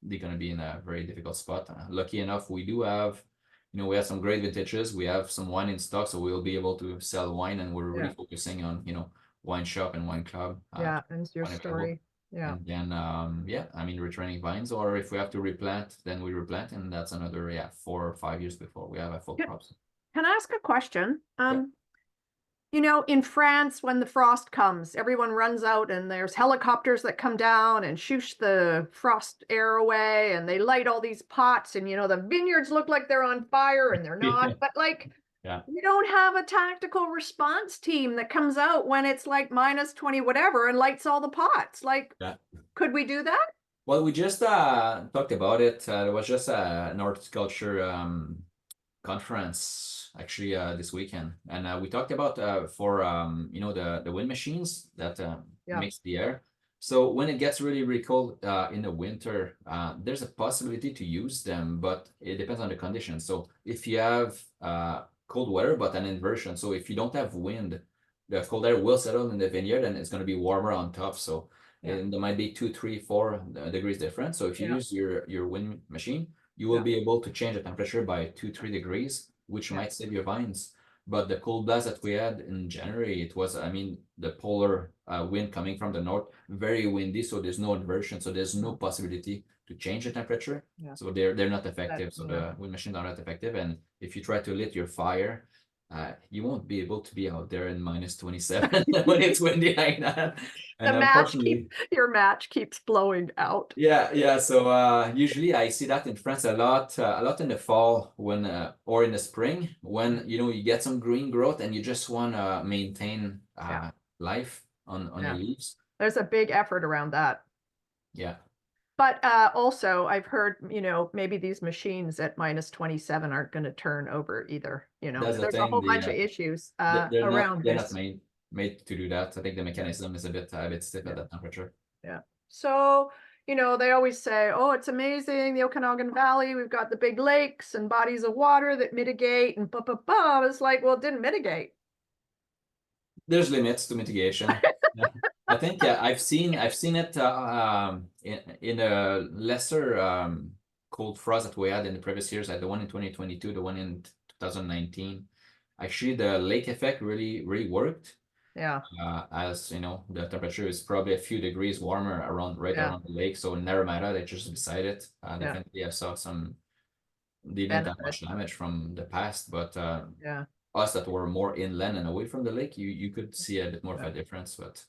[SPEAKER 1] they're gonna be in a very difficult spot. Lucky enough, we do have, you know, we have some great vintages. We have some wine in stock, so we'll be able to sell wine, and we're really focusing on, you know, wine shop and wine club.
[SPEAKER 2] Yeah, and your story. Yeah.
[SPEAKER 1] And then yeah, I mean, returning vines, or if we have to replant, then we replant, and that's another 4 or 5 years before we have a full crop.
[SPEAKER 2] Can I ask a question? You know, in France, when the frost comes, everyone runs out and there's helicopters that come down and shoosh the frost air away, and they light all these pots, and, you know, the vineyards look like they're on fire, and they're not. But like, we don't have a tactical response team that comes out when it's like -20 whatever and lights all the pots. Like, could we do that?
[SPEAKER 1] Well, we just talked about it. There was just an horticulture conference actually this weekend, and we talked about for you know, the wind machines that mix the air. So when it gets really cold in the winter, there's a possibility to use them, but it depends on the conditions. So if you have cold weather but an inversion, so if you don't have wind, the cold air will settle in the vineyard, and it's going to be warmer on top. So and there might be 2, 3, 4 degrees difference. So if you use your wind machine, you will be able to change the temperature by 2-3 degrees, which might save your vines. But the cold blast that we had in January, it was, I mean, the polar wind coming from the north, very windy, so there's no inversion, so there's no possibility to change the temperature. So they're not effective. So the wind machines are not effective, and if you try to lit your fire, you won't be able to be out there in -27 when it's windy like that. And
[SPEAKER 2] your match keeps blowing out.
[SPEAKER 1] Yeah. So usually I see that in France a lot in the fall, when or in the spring, when, you know, you get some green growth and you just want to maintain life on your leaves.
[SPEAKER 2] There's a big effort around that.
[SPEAKER 1] Yeah.
[SPEAKER 2] But also I've heard, you know, maybe these machines at -27 aren't going to turn over either. You know,
[SPEAKER 1] That's the
[SPEAKER 2] there's a
[SPEAKER 1] thing.
[SPEAKER 2] whole bunch of issues around
[SPEAKER 1] They're not
[SPEAKER 2] this.
[SPEAKER 1] made to do that. I think the mechanism is a bit stiff at that temperature.
[SPEAKER 2] Yeah. So, you know, they always say, oh, it's amazing, the Okanagan Valley, we've got the big lakes and bodies of water that mitigate and blah, blah, blah. It's like, well, it didn't mitigate.
[SPEAKER 1] There's limits to mitigation. Yeah. I think I've seen it in a lesser cold frost that we had in the previous years, like the one in 2022, the one in 2019. Actually, the lake effect really worked.
[SPEAKER 2] Yeah.
[SPEAKER 1] As you know, the temperature is probably a few degrees warmer right
[SPEAKER 2] Yeah.
[SPEAKER 1] around the lake. So in Naramata, they just beside it.
[SPEAKER 2] Yeah.
[SPEAKER 1] Definitely, I saw some. They didn't have much damage from the past, but
[SPEAKER 2] yeah.
[SPEAKER 1] us that were more inland and away from the lake, you could see a bit more of a difference. But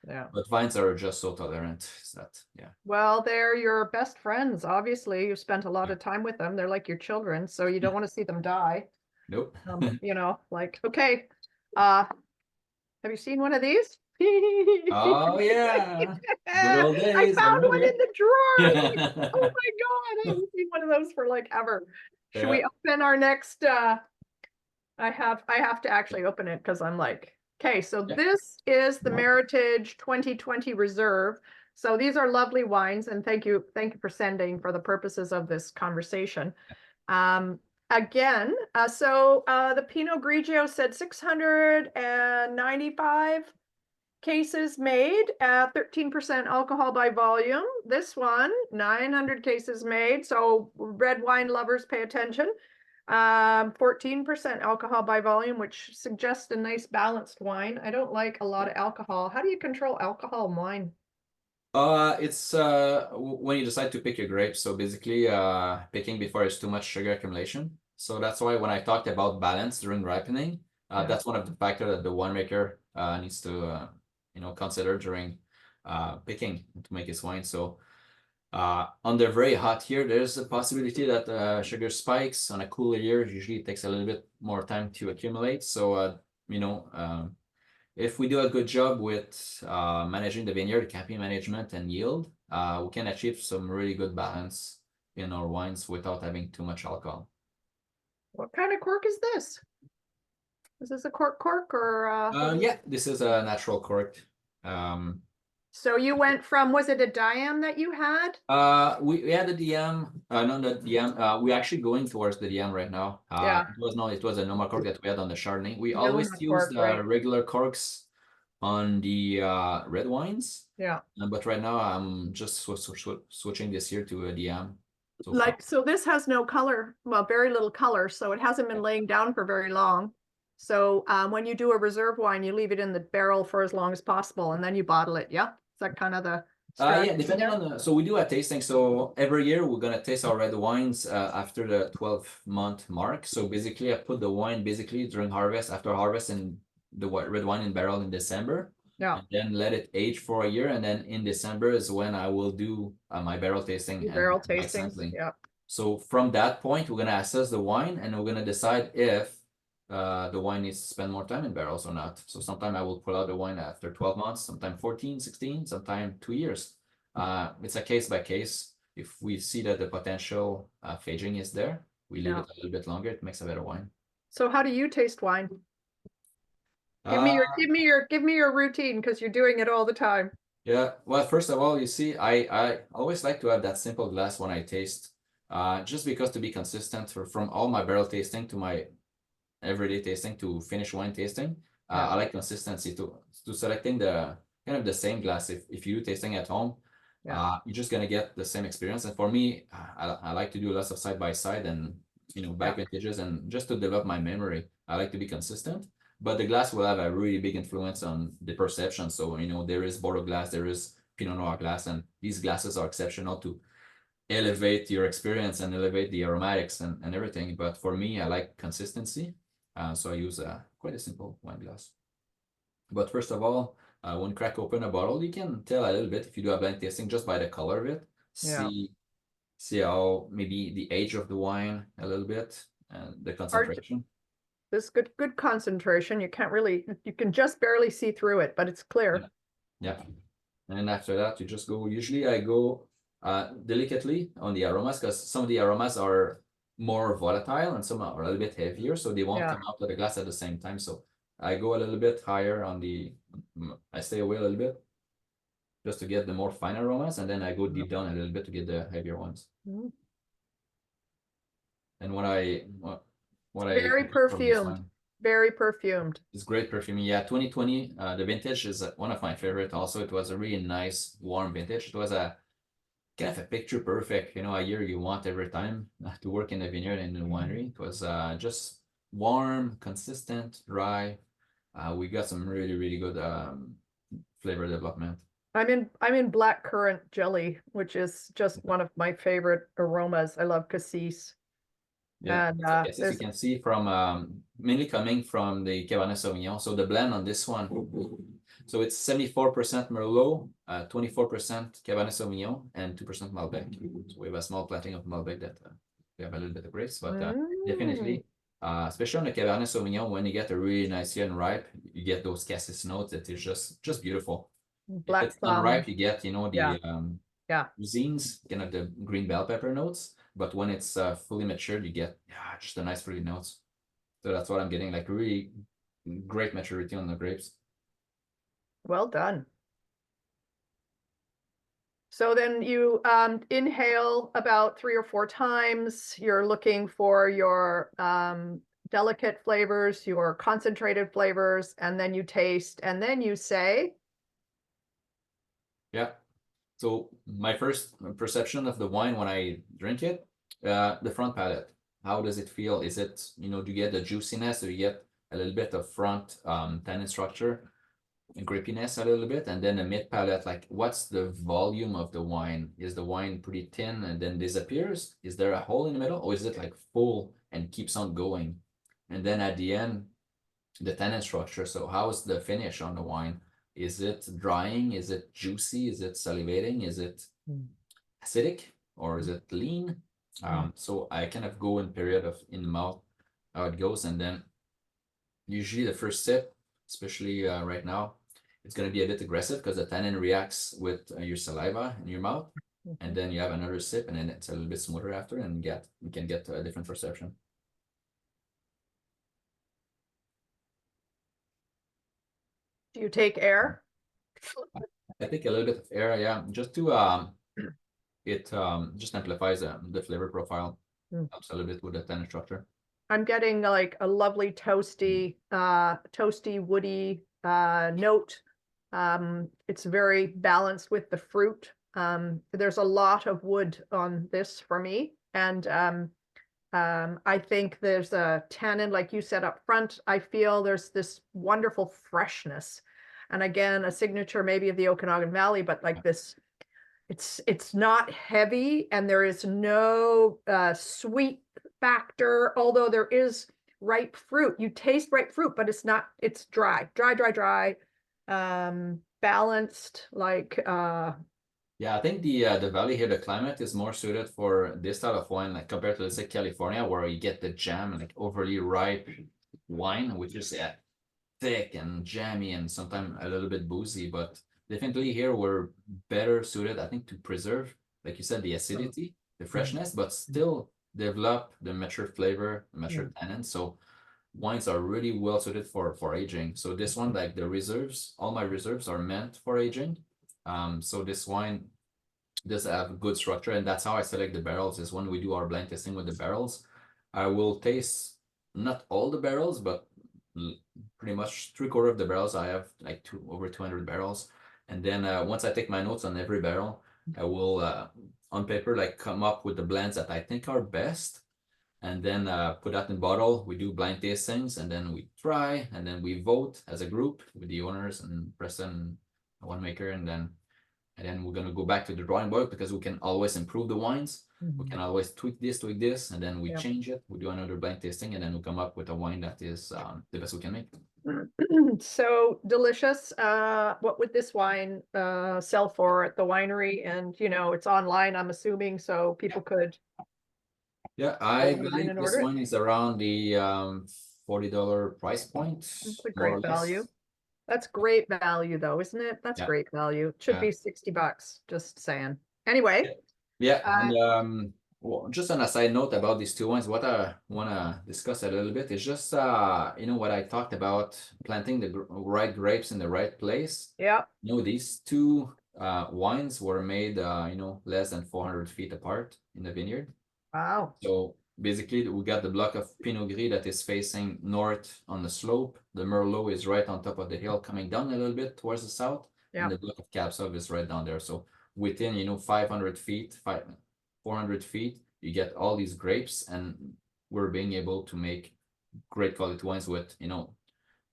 [SPEAKER 2] yeah.
[SPEAKER 1] But vines are just so tolerant that yeah.
[SPEAKER 2] Well, they're your best friends. Obviously, you spent a lot of time with them. They're like your children, so you don't want to see them die.
[SPEAKER 1] Nope.
[SPEAKER 2] You know, like, okay, have you seen one of these?
[SPEAKER 1] Oh yeah. Good old days.
[SPEAKER 2] I found one in the drawer. Oh my
[SPEAKER 1] Yeah.
[SPEAKER 2] God, I haven't seen one of those for like ever. Should we
[SPEAKER 1] Yeah.
[SPEAKER 2] open our next I have to actually open it because I'm like, okay, so
[SPEAKER 1] Yeah.
[SPEAKER 2] this is the Meritage 2020 Reserve. So these are lovely wines, and thank you for sending for the purposes of this conversation. Again, the Pinot Grigio said 695 cases made at 13% alcohol by volume. This one, 900 cases made. So red wine lovers, pay attention. 14% alcohol by volume, which suggests a nice balanced wine. I don't like a lot of alcohol. How do you control alcohol in wine?
[SPEAKER 1] It's when you decide to pick your grapes. So basically, picking before there's too much sugar accumulation. So that's why when I talked about balance during ripening, that's one of the factors that the winemaker needs to consider during picking to make his wine. So on the very hot year, there's a possibility that sugar spikes. On a cooler year, usually it takes a little bit more time to accumulate. So if we do a good job with managing the vineyard, canopy management, and yield, we can achieve some really good balance in our wines without having too much alcohol.
[SPEAKER 2] What kind of cork is this? Is this a cork or?
[SPEAKER 1] Yeah, this is a natural cork.
[SPEAKER 2] So you went from, was it a Diam that you had?
[SPEAKER 1] We had the DM, not the DM. We're actually going towards the DM right now.
[SPEAKER 2] Yeah.
[SPEAKER 1] It was a normal cork that we had on the Chardonnay. We
[SPEAKER 2] Noma
[SPEAKER 1] always use
[SPEAKER 2] cork, right.
[SPEAKER 1] regular corks on the red wines.
[SPEAKER 2] Yeah.
[SPEAKER 1] But right now I'm just switching this year to a DM.
[SPEAKER 2] So this has no color, well, very little color, so it hasn't been laying down for very long. So when you do a reserve wine, you leave it in the barrel for as long as possible, and then you bottle it. Yeah, is that kind of the strategy?
[SPEAKER 1] Yeah, depending on so we do a tasting. So every year we're gonna taste our red wines after the 12-month mark. So basically, I put the wine during harvest, after harvest, in the red wine in barrel in December.
[SPEAKER 2] Yeah.
[SPEAKER 1] And then let it age for a year, and then in December is when I will do my barrel tasting
[SPEAKER 2] Barrel
[SPEAKER 1] and
[SPEAKER 2] tasting. Yeah.
[SPEAKER 1] So from that point, we're gonna assess the wine, and we're gonna decide if the wine needs to spend more time in barrels or not. So sometime I will pull out the wine after 12 months, sometime 14, 16, sometime 2 years. It's a case by case. If we see that the potential aging is there, we leave it a little bit longer. It makes a better wine.
[SPEAKER 2] So how do you taste wine? Give me your routine, because you're doing it all the time.
[SPEAKER 1] Yeah. Well, first of all, you see, I always like to have that simple glass when I taste, just because to be consistent from all my barrel tasting to my everyday tasting to finish wine tasting. I like consistency to selecting the kind of the same glass. If you do tasting at home, you're just gonna get the same experience. And for me, I like to do lots of side by side and back vintages, and just to develop my memory. I like to be consistent, but the glass will have a really big influence on the perception. So there is Bordeaux glass, there is Pinot Noir glass, and these glasses are exceptional to elevate your experience and elevate the aromatics and everything. But for me, I like consistency. So I use quite a simple wine glass. But first of all, when you crack open a bottle, you can tell a little bit if you do a blind tasting just by the color of it. See how maybe the age of the wine a little bit and the concentration.
[SPEAKER 2] This good concentration. You can just barely see through it, but it's clear.
[SPEAKER 1] Yeah. And then after that, you just go. Usually I go delicately on the aromas, because some of the aromas are more volatile and some are a little bit heavier, so they won't come out of the glass at the same time. So I go a little bit higher on I stay away a little bit just to get the more fine aromas, and then I go deep down a little bit to get the heavier ones.
[SPEAKER 2] Mm.
[SPEAKER 1] And what I
[SPEAKER 2] Very perfumed. Very perfumed.
[SPEAKER 1] It's great perfume. Yeah, 2020, the vintage is one of my favorite also. It was a really nice, warm vintage. It was a kind of a picture perfect, a year you want every time to work in a vineyard and in a winery. It was just warm, consistent, dry. We got some really, really good flavor development.
[SPEAKER 2] I'm in blackcurrant jelly, which is just one of my favorite aromas. I love cassis.
[SPEAKER 1] Yeah,
[SPEAKER 2] And
[SPEAKER 1] as you can see from mainly coming from the Cabernet Sauvignon. So the blend on this one, so it's 74% Merlot, 24% Cabernet Sauvignon, and 2% Malbec. So we have a small planting of Malbec that we have a little bit of grapes, but definitely, especially on the Cabernet Sauvignon, when you get a really nice year and ripe, you get those cassis notes that is just beautiful.
[SPEAKER 2] Black
[SPEAKER 1] if it's unripe, you get the cuisines, kind of the green bell pepper notes. But when it's fully matured, you get just a nice fruity notes. So that's what I'm getting, like really great maturity on the grapes.
[SPEAKER 2] Well done. So then you inhale about 3 or 4 times. You're looking for your delicate flavors, your concentrated flavors, and then you taste, and then you say.
[SPEAKER 1] Yeah. So my first perception of the wine when I drink it, the front palate, how does it feel? Is it, do you get the juiciness, or you get a little bit of front tannin structure and grapiness a little bit, and then the mid palate, like what's the volume of the wine? Is the wine pretty thin and then disappears? Is there a hole in the middle, or is it like full and keeps on going? And then at the end, the tannin structure. So how is the finish on the wine? Is it drying? Is it juicy? Is it salivating? Is it acidic, or is it lean? So I kind of go in period of in the mouth, how it goes, and then usually the first sip, especially right now, it's going to be a bit aggressive because the tannin reacts with your saliva in your mouth, and then you have another sip, and then it's a little bit smoother after, and you can get a different perception.
[SPEAKER 2] Do you take air?
[SPEAKER 1] I take a little bit of air, yeah, just to it just amplifies the flavor profile. Helps a little bit with the tannin structure.
[SPEAKER 2] I'm getting like a lovely toasty, woody note. It's very balanced with the fruit. There's a lot of wood on this for me, and I think there's a tannin, like you said up front. I feel there's this wonderful freshness, and again, a signature maybe of the Okanagan Valley, but like this, it's not heavy, and there is no sweet factor, although there is ripe fruit. You taste ripe fruit, but it's dry, balanced, like
[SPEAKER 1] yeah, I think the valley here, the climate is more suited for this style of wine, like compared to, let's say, California, where you get the jam and like overly ripe wine, which is thick and jammy and sometimes a little bit boozy. But definitely here we're better suited, I think, to preserve, like you said, the acidity, the freshness, but still develop the mature flavor, the mature tannin. So wines are really well suited for aging. So this one, like the reserves, all my reserves are meant for aging. So this wine does have good structure, and that's how I select the barrels, is when we do our blind tasting with the barrels. I will taste not all the barrels, but pretty much 3/4 of the barrels. I have like over 200 barrels. And then once I take my notes on every barrel, I will on paper like come up with the blends that I think are best, and then put that in bottle. We do blind tastings, and then we try, and then we vote as a group with the owners and Preston, winemaker, and then we're gonna go back to the drawing board, because we can always improve the wines. We can always tweak this, and then we change it. We do another blind tasting, and then we come up with a wine that is the best we can make.
[SPEAKER 2] So delicious. What would this wine sell for at the winery? And it's online, I'm assuming, so people could.
[SPEAKER 1] Yeah, I believe this one is around the $40 price point.
[SPEAKER 2] That's a great value. That's great value, though, isn't it? That's great value. It should be $60, just saying. Anyway,
[SPEAKER 1] Yeah,
[SPEAKER 2] Uh,
[SPEAKER 1] and well, just on a side note about these two wines, what I want to discuss a little bit is just you know what I talked about planting the right grapes in the right place.
[SPEAKER 2] yeah.
[SPEAKER 1] You know, these two wines were made you know, less than 400 feet apart in the vineyard.
[SPEAKER 2] Wow.
[SPEAKER 1] So basically, we got the block of Pinot Gris that is facing north on the slope. The Merlot is right on top of the hill, coming down a little bit towards the south, and
[SPEAKER 2] Yeah.
[SPEAKER 1] the block of Cab Sauv is right down there. So within, you know, 500 feet, 400 feet, you get all these grapes, and we're being able to make great quality wines with, you know,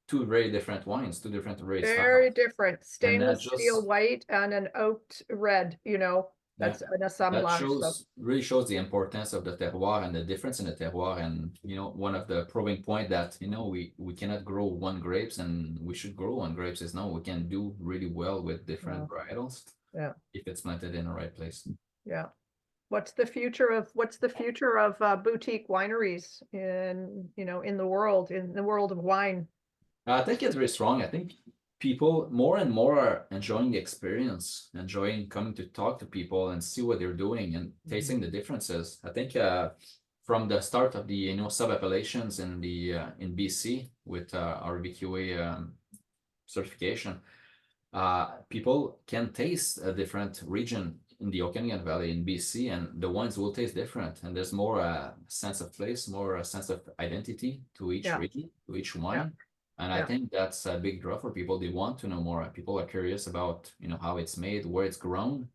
[SPEAKER 1] two very different wines, two different very
[SPEAKER 2] Very
[SPEAKER 1] styles,
[SPEAKER 2] different.
[SPEAKER 1] and that
[SPEAKER 2] Stainless steel
[SPEAKER 1] just
[SPEAKER 2] white and an oaked red, you know,
[SPEAKER 1] yeah.
[SPEAKER 2] that's an
[SPEAKER 1] That
[SPEAKER 2] assemblage. So
[SPEAKER 1] shows really shows the importance of the terroir and the difference in the terroir. And you know, one of the proving point that you know we cannot grow one grapes and we should grow one grapes is no, we can do really well with different varietals
[SPEAKER 2] yeah,
[SPEAKER 1] if it's planted in the right place.
[SPEAKER 2] yeah. What's the future of boutique wineries in, you know, in the world of wine?
[SPEAKER 1] I think it's very strong. I think people more and more are enjoying the experience, enjoying coming to talk to people and see what they're doing and tasting the differences. I think from the start of the you know sub-appellations in the in BC with our VQA certification, people can taste a different region in the Okanagan Valley in BC, and the wines will taste different. And there's more sense of place, more a sense of identity to each
[SPEAKER 2] Yeah,
[SPEAKER 1] region, to each
[SPEAKER 2] yeah,
[SPEAKER 1] wine. And I
[SPEAKER 2] yeah.
[SPEAKER 1] think that's a big draw for people. They want to know more. People are curious about, you know, how it's made, where it's grown,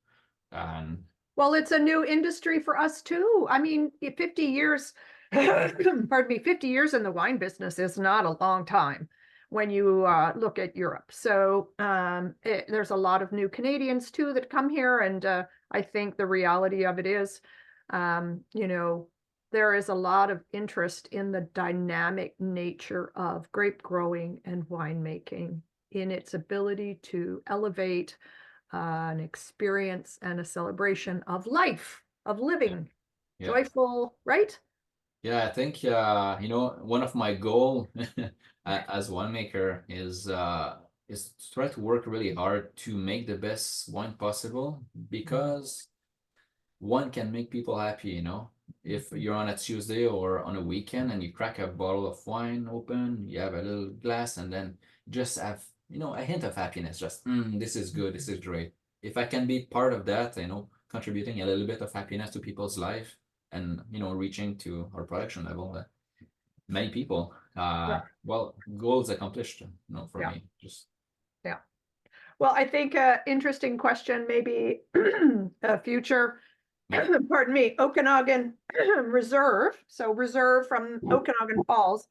[SPEAKER 1] and
[SPEAKER 2] Well, it's a new industry for us too. I mean, 50 years, pardon me, 50 years in the wine business is not a long time when you look at Europe. So there's a lot of new Canadians too that come here. And I think the reality of it is, you know, there is a lot of interest in the dynamic nature of grape growing and winemaking in its ability to elevate an experience and a celebration of life, of
[SPEAKER 1] yeah,
[SPEAKER 2] living,
[SPEAKER 1] yeah.
[SPEAKER 2] joyful, right?
[SPEAKER 1] Yeah, I think you know, one of my goal as winemaker is to try to work really hard to make the best wine possible, because one can make people happy, you know. If you're on a Tuesday or on a weekend and you crack a bottle of wine open, you have a little glass, and then just have, you know, a hint of happiness. Just, this is good, this is great. If I can be part of that, you know, contributing a little bit of happiness to people's life and, you know, reaching to our production level, many people,
[SPEAKER 2] Yeah,
[SPEAKER 1] well, goals accomplished, you know, for
[SPEAKER 2] yeah,
[SPEAKER 1] me. Just,
[SPEAKER 2] yeah. Well, I think interesting question, maybe a future,
[SPEAKER 1] yeah.
[SPEAKER 2] pardon me, Okanagan Reserve. So Reserve from Okanagan Falls.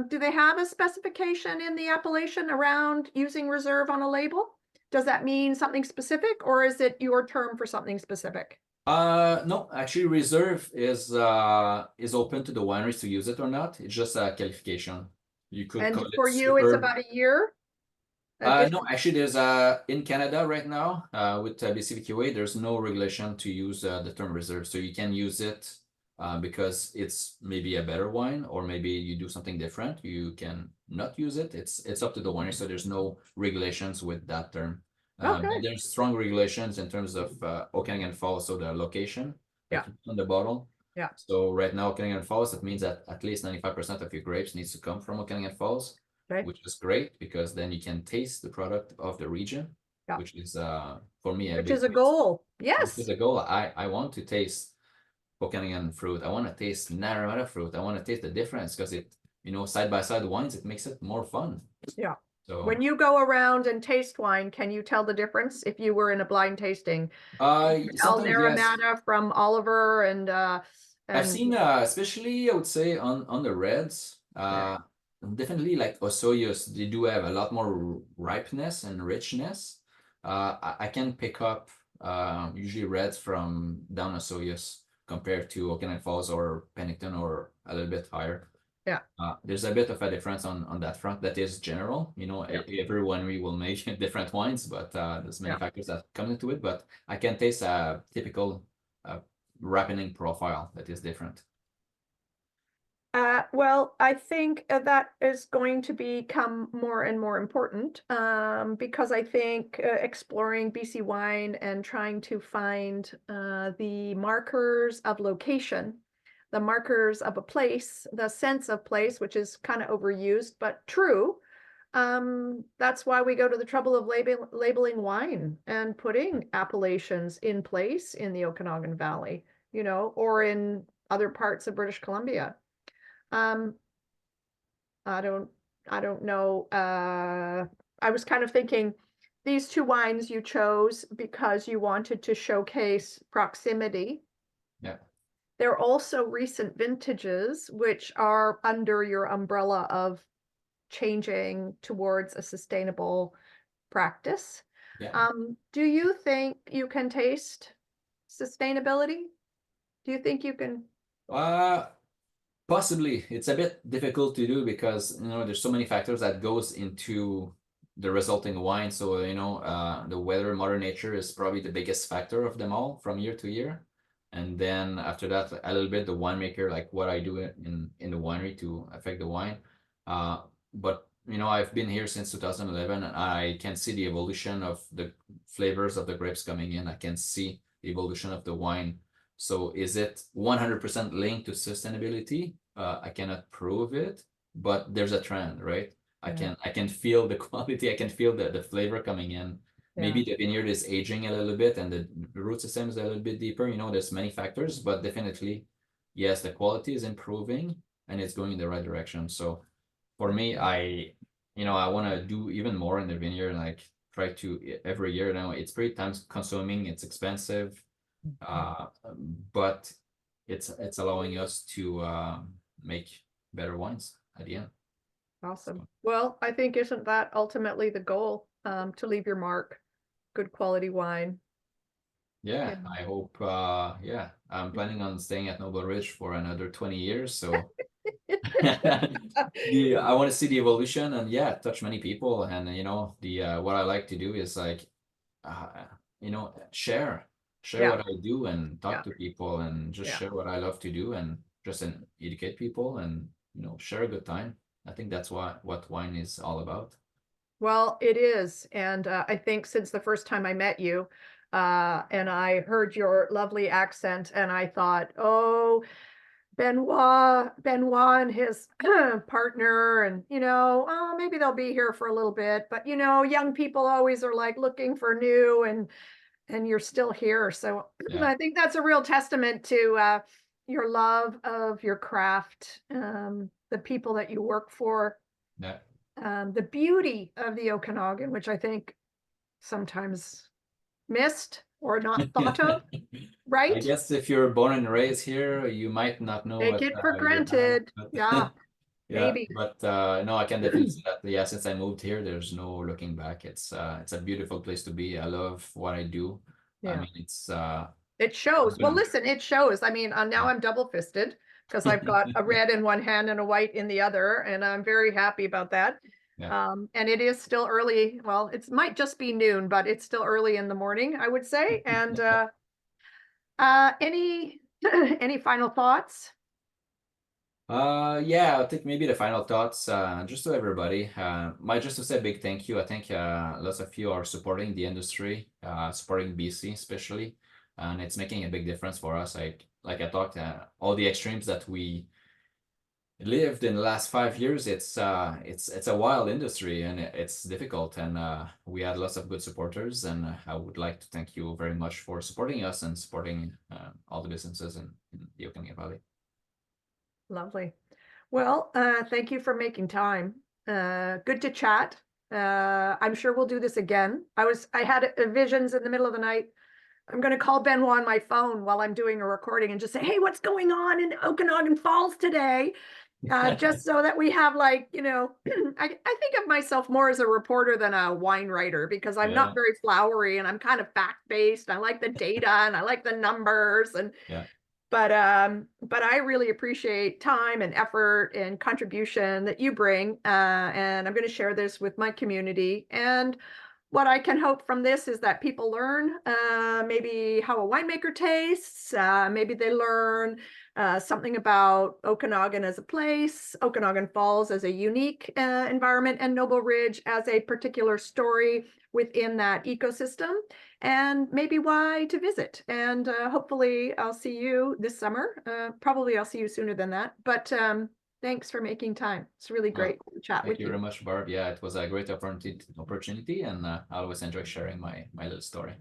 [SPEAKER 2] Do they have a specification in the appellation around using reserve on a label? Does that mean something specific, or is it your term for something specific?
[SPEAKER 1] No, actually, reserve is open to the wineries to use it or not. It's just a qualification. You could
[SPEAKER 2] And
[SPEAKER 1] call it
[SPEAKER 2] for you, it's
[SPEAKER 1] superb.
[SPEAKER 2] about a year?
[SPEAKER 1] No, actually, there's in Canada right now with BCVQA, there's no regulation to use the term reserve, so you can use it because it's maybe a better wine, or maybe you do something different. You can not use it. It's up to the winery, so there's no regulations with that term. But
[SPEAKER 2] Okay.
[SPEAKER 1] there's strong regulations in terms of Okanagan Falls, so the location
[SPEAKER 2] Yeah.
[SPEAKER 1] that you put on the bottle.
[SPEAKER 2] Yeah.
[SPEAKER 1] So right now, Okanagan Falls, that means that at least 95% of your grapes needs to come from Okanagan Falls,
[SPEAKER 2] Okay.
[SPEAKER 1] which is great because then you can taste the product of the region,
[SPEAKER 2] Yeah.
[SPEAKER 1] which is for me a
[SPEAKER 2] Which
[SPEAKER 1] big
[SPEAKER 2] is a goal.
[SPEAKER 1] which is
[SPEAKER 2] Yes.
[SPEAKER 1] a goal. I want to taste Okanagan fruit. I want to taste Naramata fruit. I want to taste the difference because it, you know, side by side wines, it makes it more fun.
[SPEAKER 2] Yeah.
[SPEAKER 1] So
[SPEAKER 2] When you go around and taste wine, can you tell the difference if you were in a blind tasting? Tell
[SPEAKER 1] sometimes yes.
[SPEAKER 2] Naramata from Oliver
[SPEAKER 1] I've
[SPEAKER 2] and
[SPEAKER 1] seen especially I would say on the reds,
[SPEAKER 2] yeah.
[SPEAKER 1] definitely like Osoyos, they do have a lot more ripeness and richness. I can pick up usually reds from down Osoyos compared to Okanagan Falls or Pennington or a little bit higher.
[SPEAKER 2] Yeah.
[SPEAKER 1] There's a bit of a difference on that front that is general. You know,
[SPEAKER 2] Yeah.
[SPEAKER 1] every winery will make different wines, but there's many
[SPEAKER 2] Yeah.
[SPEAKER 1] factors that come into it. But I can taste a typical ripening profile that is different.
[SPEAKER 2] Well, I think that is going to become more and more important because I think exploring BC wine and trying to find the markers of location, the markers of a place, the sense of place, which is kind of overused, but true. That's why we go to the trouble of labeling wine and putting appellations in place in the Okanagan Valley, or in other parts of British Columbia. Um, I don't know. I was kind of thinking these two wines you chose because you wanted to showcase proximity.
[SPEAKER 1] Yeah.
[SPEAKER 2] They're also recent vintages, which are under your umbrella of changing towards a sustainable practice.
[SPEAKER 1] Yeah.
[SPEAKER 2] Do you think you can taste sustainability? Do you think you can?
[SPEAKER 1] Possibly. It's a bit difficult to do because, there's so many factors that goes into the resulting wine. So, the weather, Mother Nature is probably the biggest factor of them all from year to year. And then after that, a little bit the winemaker, like what I do in the winery to affect the wine. But I've been here since 2011, and I can see the evolution of the flavors of the grapes coming in. I can see the evolution of the wine. So is it 100% linked to sustainability? I cannot prove it, but there's a trend, right? I can feel the quality. I can feel the flavor coming in. Maybe the vineyard is aging a little bit and the root system is a little bit deeper. There's many factors, but definitely, yes, the quality is improving and it's going in the right direction. So for me, I want to do even more in the vineyard, like try to every year. Now it's pretty time consuming, it's expensive, but it's allowing us to make better wines at the end.
[SPEAKER 2] Awesome. Well, I think isn't that ultimately the goal, to leave your mark, good quality wine.
[SPEAKER 1] Yeah, I hope. Yeah, I'm planning on staying at Noble Ridge for another 20 years. So I want to see the evolution and touch many people. And what I like to do is like, share
[SPEAKER 2] Yeah.
[SPEAKER 1] what I do and talk
[SPEAKER 2] Yeah.
[SPEAKER 1] to people and just
[SPEAKER 2] Yeah.
[SPEAKER 1] share what I love to do and just educate people and share a good time. I think that's what wine is all about.
[SPEAKER 2] Well, it is. And I think since the first time I met you, and I heard your lovely accent, and I thought, oh, Benoit and his partner, and oh, maybe they'll be here for a little bit. But young people always are like looking for new, and you're still here. So
[SPEAKER 1] Yeah.
[SPEAKER 2] I think that's a real testament to your love of your craft, the people that you work for.
[SPEAKER 1] Yeah.
[SPEAKER 2] The beauty of the Okanagan, which I think sometimes missed or not thought of,
[SPEAKER 1] I
[SPEAKER 2] right?
[SPEAKER 1] guess if you're born and raised here, you might not know
[SPEAKER 2] Take
[SPEAKER 1] what
[SPEAKER 2] it for
[SPEAKER 1] you have,
[SPEAKER 2] granted.
[SPEAKER 1] but
[SPEAKER 2] Yeah,
[SPEAKER 1] yeah,
[SPEAKER 2] maybe.
[SPEAKER 1] but no, I can definitely see that. Yeah, since I moved here, there's no looking back. It's a beautiful place to be. I love what I do. I
[SPEAKER 2] Yeah,
[SPEAKER 1] mean, it's
[SPEAKER 2] it shows. Well, listen, it shows. I mean, now I'm double fisted because I've got a red in one hand and a white in the other, and I'm very happy about that.
[SPEAKER 1] yeah.
[SPEAKER 2] And it is still early. Well, it might just be noon, but it's still early in the morning, I would say. And any any final thoughts?
[SPEAKER 1] Yeah, I think maybe the final thoughts, just to everybody, just to say a big thank you. I think lots of you are supporting the industry, supporting BC especially, and it's making a big difference for us. Like I talked, all the extremes that we lived in the last 5 years, it's a wild industry and it's difficult. And we had lots of good supporters, and I would like to thank you very much for supporting us and supporting all the businesses in the Okanagan Valley.
[SPEAKER 2] Lovely. Well, thank you for making time. Good to chat. I'm sure we'll do this again. I had visions in the middle of the night. I'm going to call Benoit on my phone while I'm doing a recording and just say, hey, what's going on in Okanagan Falls today? Just so that we have I think of myself more as a reporter than a wine writer because I'm not very flowery and I'm kind of fact-based. I like the data and I like the numbers and but I really appreciate time and effort and contribution that you bring. And I'm going to share this with my community. And what I can hope from this is that people learn maybe how a winemaker tastes. Maybe they learn something about Okanagan as a place, Okanagan Falls as a unique environment, and Noble Ridge as a particular story within that ecosystem, and maybe why to visit. And hopefully I'll see you this summer. Probably I'll see you sooner than that, but thanks for making time. It's really great to chat with you.
[SPEAKER 1] Thank you very much, Barb. Yeah, it was a great opportunity, and I always enjoy sharing my little story.